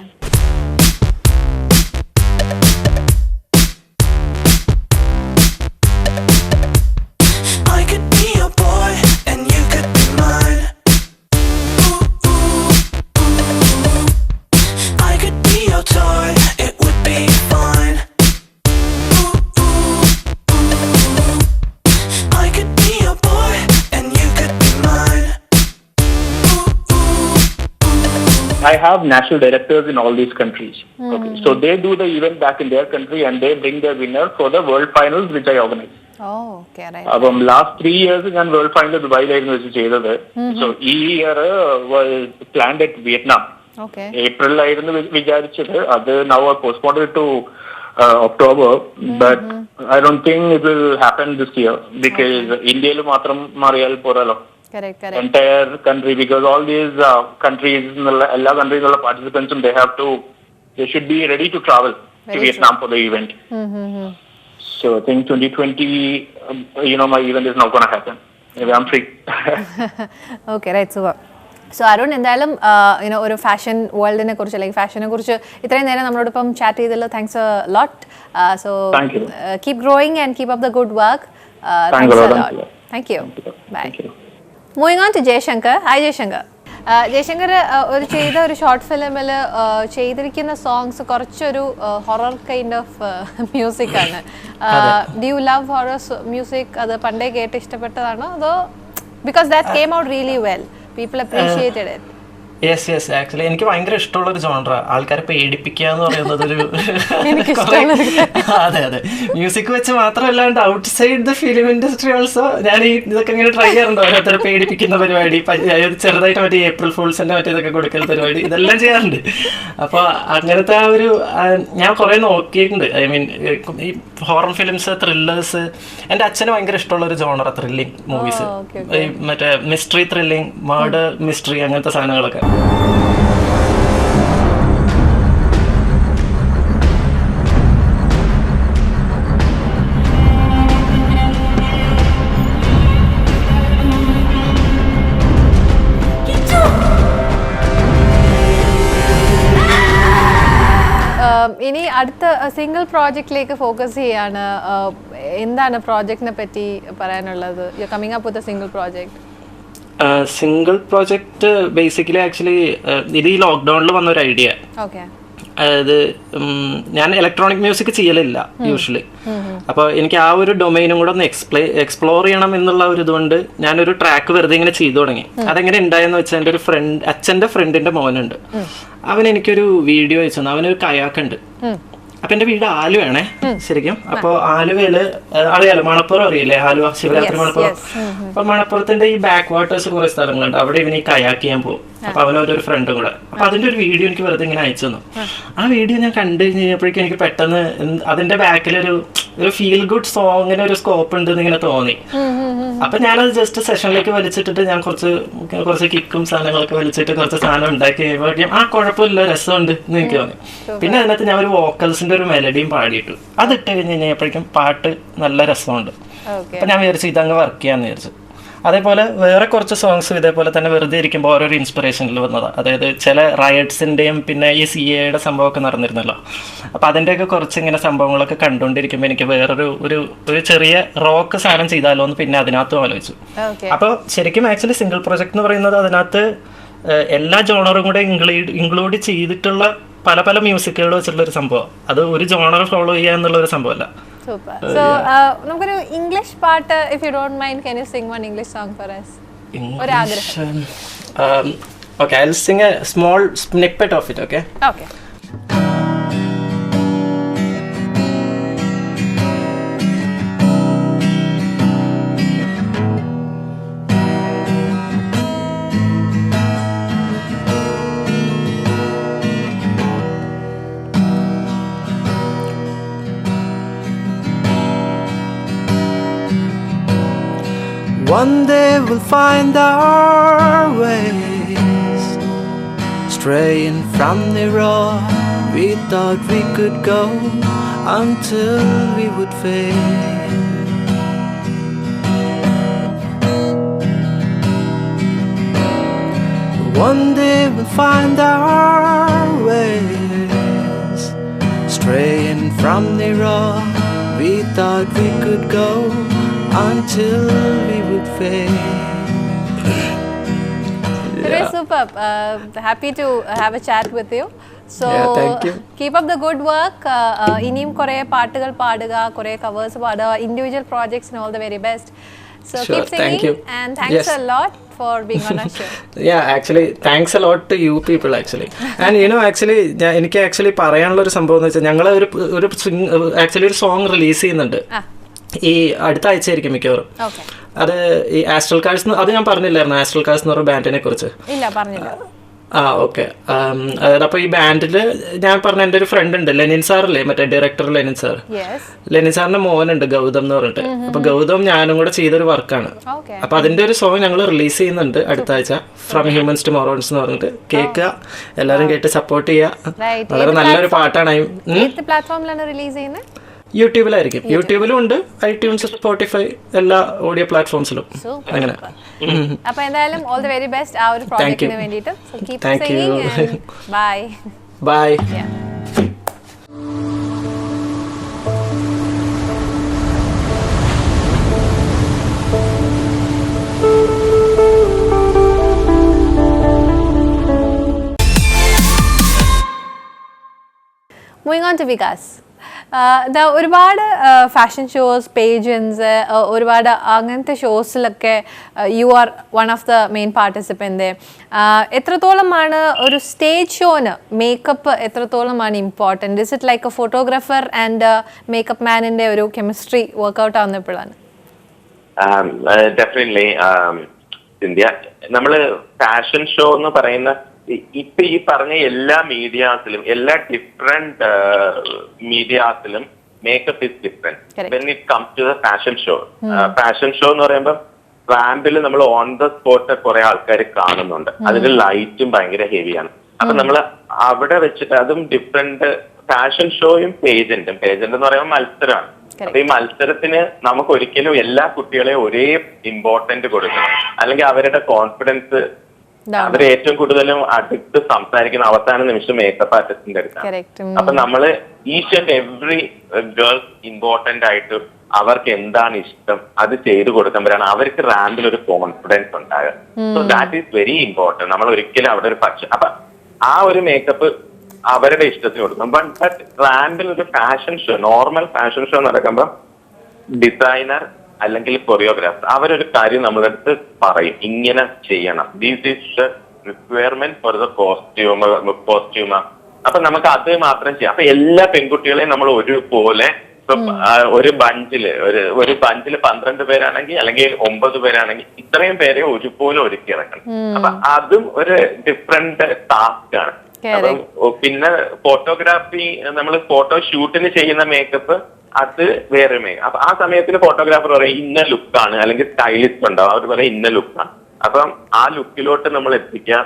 I could be your boy and you could be mine. Ooh, ooh, ooh. I could be your toy, it would be fine. Ooh, ooh, ooh. I could be your boy and you could be mine. Ooh, ooh, ooh. I have national directors in all these countries. Okay. So they do the event back in their country and they bring their winner for the world finals, which I organize. Oh, okay, right. Last 3 years ഞാൻ വേൾഡ് ഫൈനൽ ദുബായിലായിരുന്നു വെച്ച് ചെയ്തത്. സോ ഈ year was planned at Vietnam. ഏപ്രിലായിരുന്നു വിചാരിച്ചത്, അത് now postponed to October, but I don't think it will happen this year because ഇന്ത്യയിൽ മാത്രം മാറിയാൽ പോരല്ലോ. Correct. Entire country, because all these countries, എല്ലാ കൺട്രീസിലുള്ള പാർട്ടിസിപ്പൻസും they should be ready to travel to Vietnam for the event. So I think 2020, my event is not going to happen. Maybe I'm free. Okay, right, super. So Arun, എന്തായാലും ഒരു ഫാഷൻ വേൾഡിനെ കുറിച്ച് അല്ലെങ്കിൽ ഫാഷനെ കുറിച്ച് ഇത്രയും നേരം നമ്മളോടൊപ്പം ചാറ്റ് ചെയ്തല്ലോ. Thanks a lot. So keep growing and keep up the good work. Thanks a lot. Thank you. Bye. Moving on to Jayashankar. Hi Jayashankar. Jayashankar ചെയ്ത ഒരു ഷോർട്ട് ഫിലിമിൽ ചെയ്തിരിക്കുന്ന സോങ്സ് കുറച്ചൊരു ഹൊറർ കൈൻഡ് ഓഫ് മ്യൂസിക് ആണ്. Do you love horror music? അത് പണ്ടേ കേട്ട് ഇഷ്ടപ്പെട്ടതാണോ അതോ because that came out really well, people appreciated it? Yes actually എനിക്ക് ഭയങ്കര ഇഷ്ടമുള്ളൊരു ജോണറ. ആൾക്കാരെ പേടിപ്പിക്കുക എന്ന് പറയുന്നത് ഒരു അതെ മ്യൂസിക് വെച്ച് മാത്രമല്ലാണ്ട് outside the film industry also ഞാൻ ഇതൊക്കെ ഇങ്ങനെ ട്രൈ ചെയ്യാറുണ്ട്. ഓരോരുത്തരെ പേടിപ്പിക്കുന്ന പരിപാടി, ചെറുതായിട്ട് മറ്റേ ഏപ്രിൽ ഫൂൾസിന്റെ മറ്റേ ഇതൊക്കെ കൊടുക്കുന്ന പരിപാടി, ഇതെല്ലാം ചെയ്യാറുണ്ട്. അപ്പോൾ അങ്ങനത്തെ ആ ഒരു ഞാൻ കുറേ നോക്കിയിട്ടുണ്ട്. ഐ മീൻ ഈ ഹൊറർ ഫിലിംസ്, ത്രില്ലേഴ്സ്. എൻ്റെ അച്ഛന് ഭയങ്കര ഇഷ്ടമുള്ള ഒരു ജോണറ ത്രില്ലിങ് മൂവീസ്, ഈ മറ്റേ മിസ്റ്ററി ത്രില്ലിങ്, മർഡർ മിസ്റ്ററി, അങ്ങനത്തെ സാധനങ്ങളൊക്കെ. ഇനി അടുത്ത സിംഗിൾ പ്രോജക്റ്റിലേക്ക് ഫോക്കസ് ചെയ്യാണ്. എന്താണ് പ്രോജക്റ്റിനെ പറ്റി പറയാനുള്ളത്? You are coming up with a single project. Single project basically actually ഇത് ഈ ലോക്ക്ഡൗണിൽ വന്നൊരു ഐഡിയ. അതായത് ഞാൻ ഇലക്ട്രോണിക് മ്യൂസിക് ചെയ്യലില്ല യൂഷ്വലി. അപ്പോൾ എനിക്ക് ആ ഒരു ഡൊമൈനും കൂടെ ഒന്ന് എക്സ്പ്ലോർ ചെയ്യണം എന്നുള്ള ഒരു ഇതുകൊണ്ട് ഞാനൊരു ട്രാക്ക് വെറുതെ ഇങ്ങനെ ചെയ്തു തുടങ്ങി. അതെങ്ങനെ ഉണ്ടായെന്ന് വെച്ചാൽ എൻ്റെ ഒരു അച്ഛൻ്റെ ഫ്രണ്ടിന്റെ മോനുണ്ട്. അവൻ എനിക്കൊരു വീഡിയോ അയച്ചു തന്നു. അവനൊരു കയാക്കുണ്ട്. അപ്പൊ എന്റെ വീട് ആലുവയാണേ ശരിക്കും. അപ്പൊ ആലുവയില് അറിയാലോ, മണപ്പുറം അറിയില്ലേ, ആലുവ ശിവരാത്രി മണപ്പുറം. അപ്പൊ മണപ്പുറത്തിന്റെ ഈ ബാക്ക് വാട്ടേഴ്സ് കുറെ സ്ഥലങ്ങളുണ്ട്. അവിടെ ഇവന് ഈ കയാക്ക് ചെയ്യാൻ പോകും. അപ്പൊ അവനൊരു ഫ്രണ്ടും കൂടെ. അപ്പൊ അതിന്റെ ഒരു വീഡിയോ എനിക്ക് വെറുതെ ഇങ്ങനെ അയച്ചു തന്നു. ആ വീഡിയോ ഞാൻ കണ്ടു കഴിഞ്ഞപ്പോഴേക്കും എനിക്ക് പെട്ടെന്ന് അതിന്റെ ബാക്കിലൊരു ഫീൽ ഗുഡ് സോങ്ങിന് ഒരു സ്കോപ്പ് ഉണ്ട് എന്ന് ഇങ്ങനെ തോന്നി. അപ്പൊ ഞാനത് ജസ്റ്റ് സെഷനിലേക്ക് വലിച്ചിട്ടിട്ട് ഞാൻ കുറച്ച് കിക്കും സാധനങ്ങളൊക്കെ വലിച്ചിട്ട് കുറച്ച് സാധനം ഉണ്ടാക്കി കഴിയുമ്പോഴേക്കും കുഴപ്പമില്ല, രസമുണ്ട് എന്ന് എനിക്ക് തോന്നി. പിന്നെ അതിനകത്ത് ഞാൻ ഒരു വോക്കൽസിന്റെ ഒരു മെലഡിയും പാടിയിട്ടു. അതിട്ട് കഴിഞ്ഞ് കഴിഞ്ഞപ്പോഴേക്കും പാട്ട് നല്ല രസമുണ്ട്. അപ്പൊ ഞാൻ വിചാരിച്ചു ഇതങ്ങ് വർക്ക് ചെയ്യാന്ന് വിചാരിച്ചു. അതേപോലെ വേറെ കുറച്ച് സോങ്സ് ഇതേപോലെ തന്നെ വെറുതെ ഇരിക്കുമ്പോൾ ഓരോരോ ഇൻസ്പിറേഷനിൽ വന്നതാണ്. അതായത് ചില റയറ്റ്സിന്റെയും പിന്നെ ഈ CAയുടെ സംഭവമൊക്കെ നടന്നിരുന്നല്ലോ. അപ്പൊ അതിന്റെയൊക്കെ കുറച്ച് ഇങ്ങനെ സംഭവങ്ങളൊക്കെ കണ്ടുകൊണ്ടിരിക്കുമ്പോൾ എനിക്ക് വേറൊരു ഒരു ചെറിയ റോക്ക് സാധനം ചെയ്താലോ എന്ന് പിന്നെ അതിനകത്തും ആലോചിച്ചു. അപ്പോൾ ശരിക്കും ആക്ച്വലി സിംഗിൾ പ്രൊജക്ട് എന്ന് പറയുന്നത് അതിനകത്ത് എല്ലാ ജോണറും കൂടെ ഇൻക്ലൂഡ് ചെയ്തിട്ടുള്ള പല പല മ്യൂസിക്കുകൾ വെച്ചിട്ടുള്ള ഒരു സംഭവം. അത് ഒരു ജോണർ ഫോളോ ചെയ്യുക എന്നുള്ള ഒരു സംഭവമല്ല. Super. So, നമുക്കൊരു ഇംഗ്ലീഷ് പാട്ട്, if you don't mind, can you sing one English song for us? English. Okay, I'll sing a small snippet of it, okay? Okay. One day we'll find our ways, straying from the road we thought we could go, until we would fade. One day we'll find our ways, straying from the road we thought we could go, until we would fade. Very superb. Happy to have a chat with you. So, thank you. Keep up the good work. ഇനിയും കുറേ പാട്ടുകൾ പാടുക, കുറേ കവേഴ്സ് പാടുക, individual projects and all the very best. So Sure, keep singing, thank you. and thanks a lot for being on our show. Yeah, actually thanks a lot to you people actually. And you know actually എനിക്ക് ആക്ച്വലി പറയാനുള്ള ഒരു സംഭവം എന്ന് വെച്ചാൽ ഞങ്ങൾ ഒരു സോങ് റിലീസ് ചെയ്യുന്നുണ്ട് ഈ അടുത്ത ആഴ്ചയായിരിക്കും മിക്കവാറും. അത് ഈ ആസ്ട്രൽ കാഴ്സ്, അത് ഞാൻ പറഞ്ഞില്ലായിരുന്നു ആസ്ട്രൽ കാഴ്സ് എന്ന് പറഞ്ഞ ബാൻഡിനെ കുറിച്ച്? ഇല്ല, പറഞ്ഞില്ല. ഓക്കെ. അതായത് അപ്പോൾ ഈ ബാൻഡിൽ ഞാൻ പറഞ്ഞ എൻ്റെ ഒരു ഫ്രണ്ട് ഉണ്ട്, ലെനിൻ സാറില്ലേ, മറ്റേ ഡയറക്ടർ ലെനിൻ സാർ. ലെനിൻ സാറിന്റെ മോനുണ്ട് ഗൗതം എന്ന് പറഞ്ഞിട്ട്. അപ്പൊ ഗൗതം ഞാനും കൂടെ ചെയ്തൊരു വർക്കാണ്. അപ്പൊ അതിന്റെ ഒരു സോങ് ഞങ്ങൾ റിലീസ് ചെയ്യുന്നുണ്ട് അടുത്ത ആഴ്ച, ഫ്രം ഹ്യൂമൻസ് ടു മോറോൺസ് എന്ന് പറഞ്ഞിട്ട്. കേൾക്കുക, എല്ലാവരും കേട്ട് സപ്പോർട്ട് ചെയ്യുക. വളരെ നല്ലൊരു പാട്ടാണ്. പ്ലാറ്റ്ഫോമിലാണ് റിലീസ് ചെയ്യുന്നത്? യൂട്യൂബിലായിരിക്കും. യൂട്യൂബിലും ഉണ്ട്, ഐട്യൂൺസ്, സ്പോട്ടിഫൈ, എല്ലാ ഓഡിയോ പ്ലാറ്റ്ഫോംസിലും. അങ്ങനെ. അപ്പോൾ എന്തായാലും ഓൾ ദി വെരി ബെസ്റ്റ് ആ ഒരു പ്രോജക്റ്റിന് വേണ്ടിയിട്ട്. So keep singing and bye. Bye. Moving on to Vikas. ഒരുപാട് ഫാഷൻ ഷോസ്, പേജൻസ്, ഒരുപാട് അങ്ങനത്തെ ഷോസിലൊക്കെ you are one of the main participant. എത്രത്തോളമാണ് ഒരു സ്റ്റേജ് ഷോന് മേക്കപ്പ് എത്രത്തോളമാണ് important? Is it like a photographer and makeup മാനിൻ്റെ ഒരു കെമിസ്ട്രി വർക്ക്ഔട്ട് ആവുന്നപ്പോഴാണ്? ഡെഫിനറ്റ്ലി സിന്ധ്യ, നമ്മള് ഫാഷൻ ഷോ എന്ന് പറയുന്ന ഇപ്പൊ ഈ പറഞ്ഞ എല്ലാ മീഡിയാസിലും, എല്ലാ ഡിഫറെന്റ് മീഡിയാസിലും makeup is different when it comes to the fashion show. Fashion show എന്ന് പറയുമ്പോൾ റാമ്പിൽ നമ്മൾ ഓൺ ദ സ്പോട്ട് കുറെ ആൾക്കാർ കാണുന്നുണ്ട്, അതിന്റെ ലൈറ്റും ഭയങ്കര ഹെവിയാണ്. അപ്പൊ നമ്മൾ അവിടെ വെച്ചിട്ട് അതും ഡിഫറെന്റ് ഫാഷൻ ഷോയും പേജന്റ് എന്ന് പറയുമ്പോൾ മത്സരമാണ്. അപ്പൊ ഈ മത്സരത്തിന് നമുക്ക് ഒരിക്കലും എല്ലാ കുട്ടികളെയും ഒരേ ഇമ്പോർട്ടന്റ് കൊടുക്കണം, അല്ലെങ്കിൽ അവരുടെ കോൺഫിഡൻസ് അവർ ഏറ്റവും കൂടുതലും അടുത്ത് സംസാരിക്കുന്ന അവസാന നിമിഷം മേക്കപ്പ് ആർട്ടിസ്റ്റിന്റെ അടുത്താണ്. അപ്പൊ നമ്മള് each and every girls important ആയിട്ട് അവർക്ക് എന്താണ് ഇഷ്ടം അത് ചെയ്തു കൊടുക്കുമ്പോഴാണ് അവർക്ക് റാമ്പിൽ ഒരു കോൺഫിഡൻസ് ഉണ്ടാകുക. So that is very important. നമ്മൾ ഒരിക്കലും അവിടെ ഒരു അപ്പൊ ആ ഒരു മേക്കപ്പ് അവരുടെ ഇഷ്ടത്തിന് കൊടുക്കും. ബട്ട് റാമ്പിൽ ഒരു fashion show, normal fashion show നടക്കുമ്പോൾ ഡിസൈനർ അല്ലെങ്കിൽ കൊറിയോഗ്രാഫർ അവരൊരു കാര്യം നമ്മുടെ അടുത്ത് പറയും, ഇങ്ങനെ ചെയ്യണം, this is the requirement for the costumer. അപ്പൊ നമുക്ക് അത് മാത്രം ചെയ്യാം. അപ്പൊ എല്ലാ പെൺകുട്ടികളെയും നമ്മൾ ഒരുപോലെ ഇപ്പൊ ഒരു ബഞ്ചില് 12 പേരാണെങ്കിൽ അല്ലെങ്കിൽ 9 പേരാണെങ്കിൽ ഇത്രയും പേരെ ഒരുപോലെ ഒരുക്കി ഇറക്കണം. അപ്പൊ അതും ഒരു ഡിഫറെന്റ് ടാസ്ക് ആണ്. അപ്പം പിന്നെ ഫോട്ടോഗ്രാഫി, നമ്മൾ ഫോട്ടോ ഷൂട്ടിന് ചെയ്യുന്ന മേക്കപ്പ് അത് വേറെ മേക്കപ്പ്. അപ്പൊ ആ സമയത്തിൽ ഫോട്ടോഗ്രാഫർ പറയും ഇന്ന ലുക്കാണ്, അല്ലെങ്കിൽ സ്റ്റൈലിസ്റ്റ് ഉണ്ടാവും, അവർ പറയും ഇന്ന ലുക്കാണ്. അപ്പം ആ ലുക്കിലോട്ട് നമ്മൾ എത്തിക്കുക.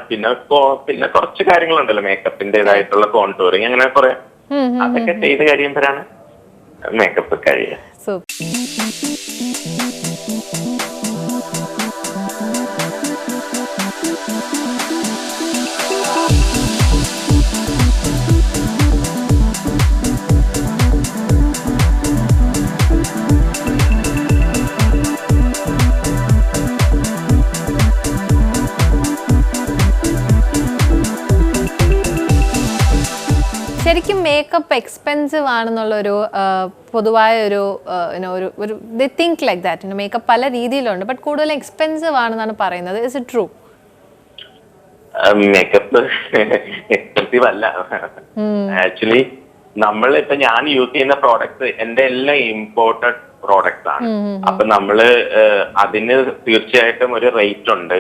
പിന്നെ കുറച്ച് കാര്യങ്ങളുണ്ടല്ലോ മേക്കപ്പിന്റേതായിട്ടുള്ള കോൺടൂറിങ്, അങ്ങനെ കുറെ അതൊക്കെ ചെയ്ത് കഴിയുമ്പോഴാണ് മേക്കപ്പ് കഴിയുക. ശരിക്കും മേക്കപ്പ് എക്സ്പെൻസീവ് ആണെന്നുള്ളൊരു പൊതുവായ ഒരു they think like that. Makeup പല രീതിയിലുണ്ട്, ബട്ട് കൂടുതൽ എക്സ്പെൻസീവ് ആണെന്നാണ് പറയുന്നത്. Is it true? Makeup expensive അല്ല. ആക്ച്വലി ഇപ്പൊ ഞാൻ യൂസ് ചെയ്യുന്ന പ്രോഡക്ട്സ് എന്റെ എല്ലാം ഇമ്പോർട്ടഡ് പ്രോഡക്ട്സ് ആണ്. അപ്പൊ അതിന് തീർച്ചയായിട്ടും ഒരു റേറ്റ് ഉണ്ട്.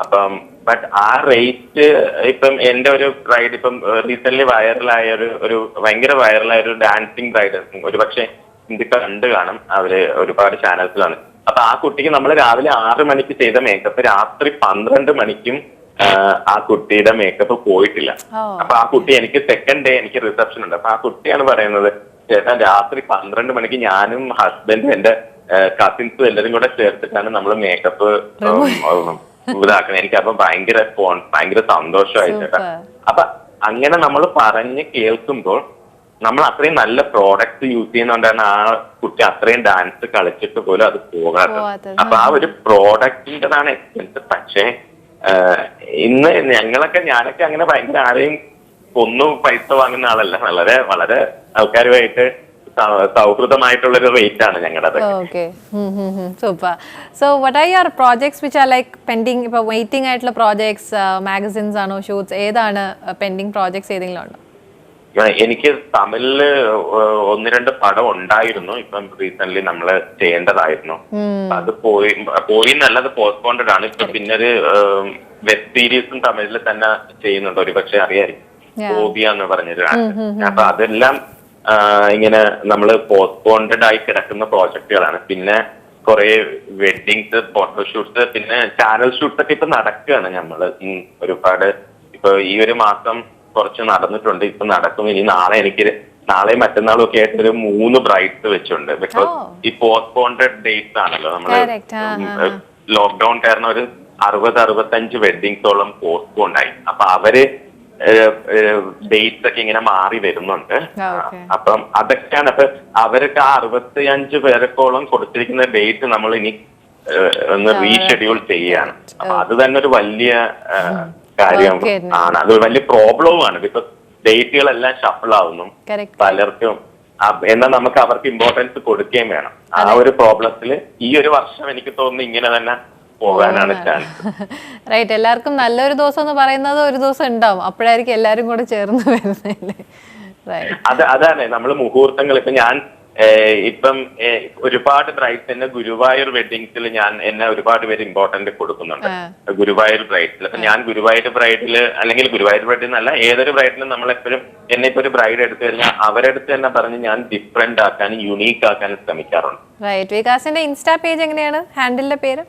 അപ്പം ബട്ട് ആ റേറ്റ് ഇപ്പം എന്റെ ഒരു ബ്രൈഡ് ഇപ്പം റീസെന്റ് വൈറലായ ഒരു ഭയങ്കര വൈറലായ ഒരു ഡാൻസിങ് ബ്രൈഡ് ഒരു പക്ഷെ ഇത് കണ്ടു കാണും, അവര് ഒരുപാട് ചാനൽസിലാണ്. അപ്പൊ ആ കുട്ടിക്ക് നമ്മൾ രാവിലെ 6 മണിക്ക് ചെയ്ത മേക്കപ്പ് രാത്രി 12 മണിക്കും ആ കുട്ടിയുടെ മേക്കപ്പ് പോയിട്ടില്ല. അപ്പൊ ആ കുട്ടി എനിക്ക് സെക്കൻഡ് ഡേ എനിക്ക് റിസപ്ഷൻ ഉണ്ട്. അപ്പൊ ആ കുട്ടിയാണ് പറയുന്നത്, ചേട്ടാ രാത്രി 12 മണിക്ക് ഞാനും ഹസ്ബൻഡും എന്റെ കസിൻസും എല്ലാരും കൂടെ ചേർത്തിട്ടാണ് നമ്മൾ മേക്കപ്പ് ഇതാക്കുന്നത്. എനിക്കപ്പൊ ഭയങ്കര സന്തോഷമായി ചേട്ടാ. അപ്പൊ അങ്ങനെ നമ്മൾ പറഞ്ഞ് കേൾക്കുമ്പോൾ നമ്മൾ അത്രയും നല്ല പ്രോഡക്റ്റ് യൂസ് ചെയ്യുന്നതുകൊണ്ടാണ് ആ കുട്ടി അത്രയും ഡാൻസ് കളിച്ചിട്ട് പോലും അത് പോകാത്തത്. അപ്പൊ ആ ഒരു പ്രോഡക്റ്റിൻ്റെതാണ് എക്സ്പെൻസ്. പക്ഷേ ഇന്ന് ഞാനൊക്കെ അങ്ങനെ ഭയങ്കര ആരെയും ഒന്നും പൈസ വാങ്ങുന്ന ആളല്ല. വളരെ ആൾക്കാരുമായിട്ട് സൗഹൃദമായിട്ടുള്ളൊരു റേറ്റ് ആണ് ഞങ്ങളുടെ. Super. So what are your projects which are like pending? ഇപ്പൊ വെയിറ്റിംഗ് ആയിട്ടുള്ള പ്രോജക്ട്സ്, മാഗസിൻസ് ആണോ, ഷൂട്ട്സ്, ഏതാണ് പെൻഡിങ് പ്രോജക്ട്സ് ഏതെങ്കിലും ഉണ്ടോ? എനിക്ക് തമിഴില് 1-2 പടം ഉണ്ടായിരുന്നു. ഇപ്പം റീസെന്റ് നമ്മള് ചെയ്യേണ്ടതായിരുന്നു. അത് പോയി നല്ലത് പോസ്റ്റ്പോണ്ടഡ് ആണ്. ഇപ്പൊ പിന്നൊരു വെബ് സീരീസും തമിഴിൽ തന്നെ ചെയ്യുന്നുണ്ട്, ഒരു പക്ഷെ അറിയായിരിക്കും, ഓബിയ എന്ന് പറഞ്ഞൊരു. അപ്പൊ അതെല്ലാം ഇങ്ങനെ നമ്മള് പോസ്റ്റ്പോണ്ടഡ് ആയി കിടക്കുന്ന പ്രോജക്റ്റുകളാണ്. പിന്നെ കുറെ വെഡിങ്സ്, ഫോട്ടോഷൂട്ട്സ്, പിന്നെ ചാനൽ ഷൂട്ട്സ് ഒക്കെ ഇപ്പൊ നടക്കുകയാണ്. നമ്മള് ഒരുപാട് ഇപ്പൊ ഈ ഒരു മാസം കുറച്ച് നടന്നിട്ടുണ്ട്, ഇപ്പൊ നടക്കും. ഇനി നാളെയും മറ്റന്നാളും ഒക്കെ ആയിട്ട് ഒരു 3 ബ്രൈഡ്സ് വെച്ചുണ്ട്. ബിക്കോസ് ഈ പോസ്റ്റ്പോണ്ടഡ് ഡേറ്റ്സ് ആണല്ലോ, നമ്മള് ലോക്ക്ഡൌൺ കാരണം ഒരു 60-65 വെഡിങ്സോളം പോസ്റ്റ്പോണ്ട് ആയി. അപ്പൊ അവര് ഡേറ്റ്സ് ഒക്കെ ഇങ്ങനെ മാറി വരുന്നുണ്ട്. അപ്പം അതൊക്കെയാണ്. അപ്പൊ അവർക്ക് ആ 65 പേർക്കോളം കൊടുത്തിരിക്കുന്ന ഡേറ്റ് നമ്മൾ ഇനി ഒന്ന് റീഷെഡ്യൂൾ ചെയ്യാണ്. അപ്പൊ അത് തന്നെ ഒരു വലിയ കാര്യം ആണ്, അത് വലിയ പ്രോബ്ലവും ആണ്. ബിക്കോസ് ഡേറ്റുകളെല്ലാം ഷഫിൾ ആവുന്നു പലർക്കും. എന്നാൽ നമുക്ക് അവർക്ക് ഇമ്പോർട്ടൻസ് കൊടുക്കുകയും വേണം. ആ ഒരു പ്രോബ്ലത്തിൽ ഈ ഒരു വർഷം എനിക്ക് തോന്നുന്നു ഇങ്ങനെ തന്നെ പോകാനാണ് ചാൻസ്. റൈറ്റ്. എല്ലാവർക്കും നല്ലൊരു ദിവസം എന്ന് പറയുന്നത് ഒരു ദിവസം ഉണ്ടാവും, അപ്പോഴായിരിക്കും എല്ലാരും കൂടെ ചേർന്ന് വരുന്നല്ലേ. അതാണ് നമ്മൾ മുഹൂർത്തങ്ങൾ. ഇപ്പൊ ഞാൻ ഇപ്പം ഒരുപാട് ബ്രൈഡ്സ് എന്നെ ഗുരുവായൂർ വെഡിങ്സിൽ എന്നെ ഒരുപാട് പേര് ഇമ്പോർട്ടന്റ് കൊടുക്കുന്നുണ്ട്, ഗുരുവായൂർ ബ്രൈഡ്സിൽ. അപ്പൊ ഞാൻ ഗുരുവായൂർ ബ്രൈഡില് അല്ലെങ്കിൽ ഗുരുവായൂർ ബ്രൈഡിൽ നിന്നല്ല, ഏതൊരു ബ്രൈഡിലും നമ്മളെപ്പോഴും എന്നെ ഇപ്പൊ ഒരു ബ്രൈഡ് എടുത്തു കഴിഞ്ഞാൽ അവരെടുത്ത് തന്നെ പറഞ്ഞ് ഞാൻ ഡിഫറെന്റ് ആക്കാനും യുണീക്ക് ആക്കാനും ശ്രമിക്കാറുണ്ട്. വികാസിന്റെ ഇൻസ്റ്റാ പേജ് എങ്ങനെയാണ്, ഹാൻഡിലിന്റെ പേര്?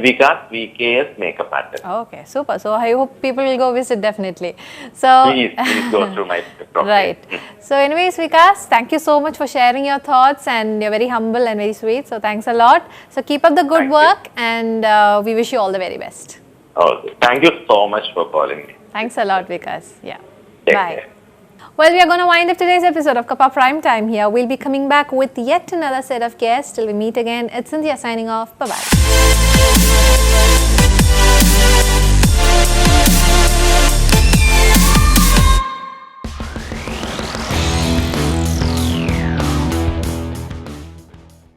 Vikas VKS makeup artist. Okay, super. So I hope people will go visit definitely. So please go through my profile. Right. So anyways, Vikas, thank you so much for sharing your thoughts, and you're very humble and very sweet. So thanks a lot. So keep up the good work, and we wish you all the very best. Okay. Thank you so much for calling me. Thanks a lot, Vikas. Yeah. Take Bye. care. Well, we are going to wind up today's episode of Kappa Prime Time here. We'll be coming back with yet another set of guests. Till we meet again, it's Cynthia signing off. Bye-bye.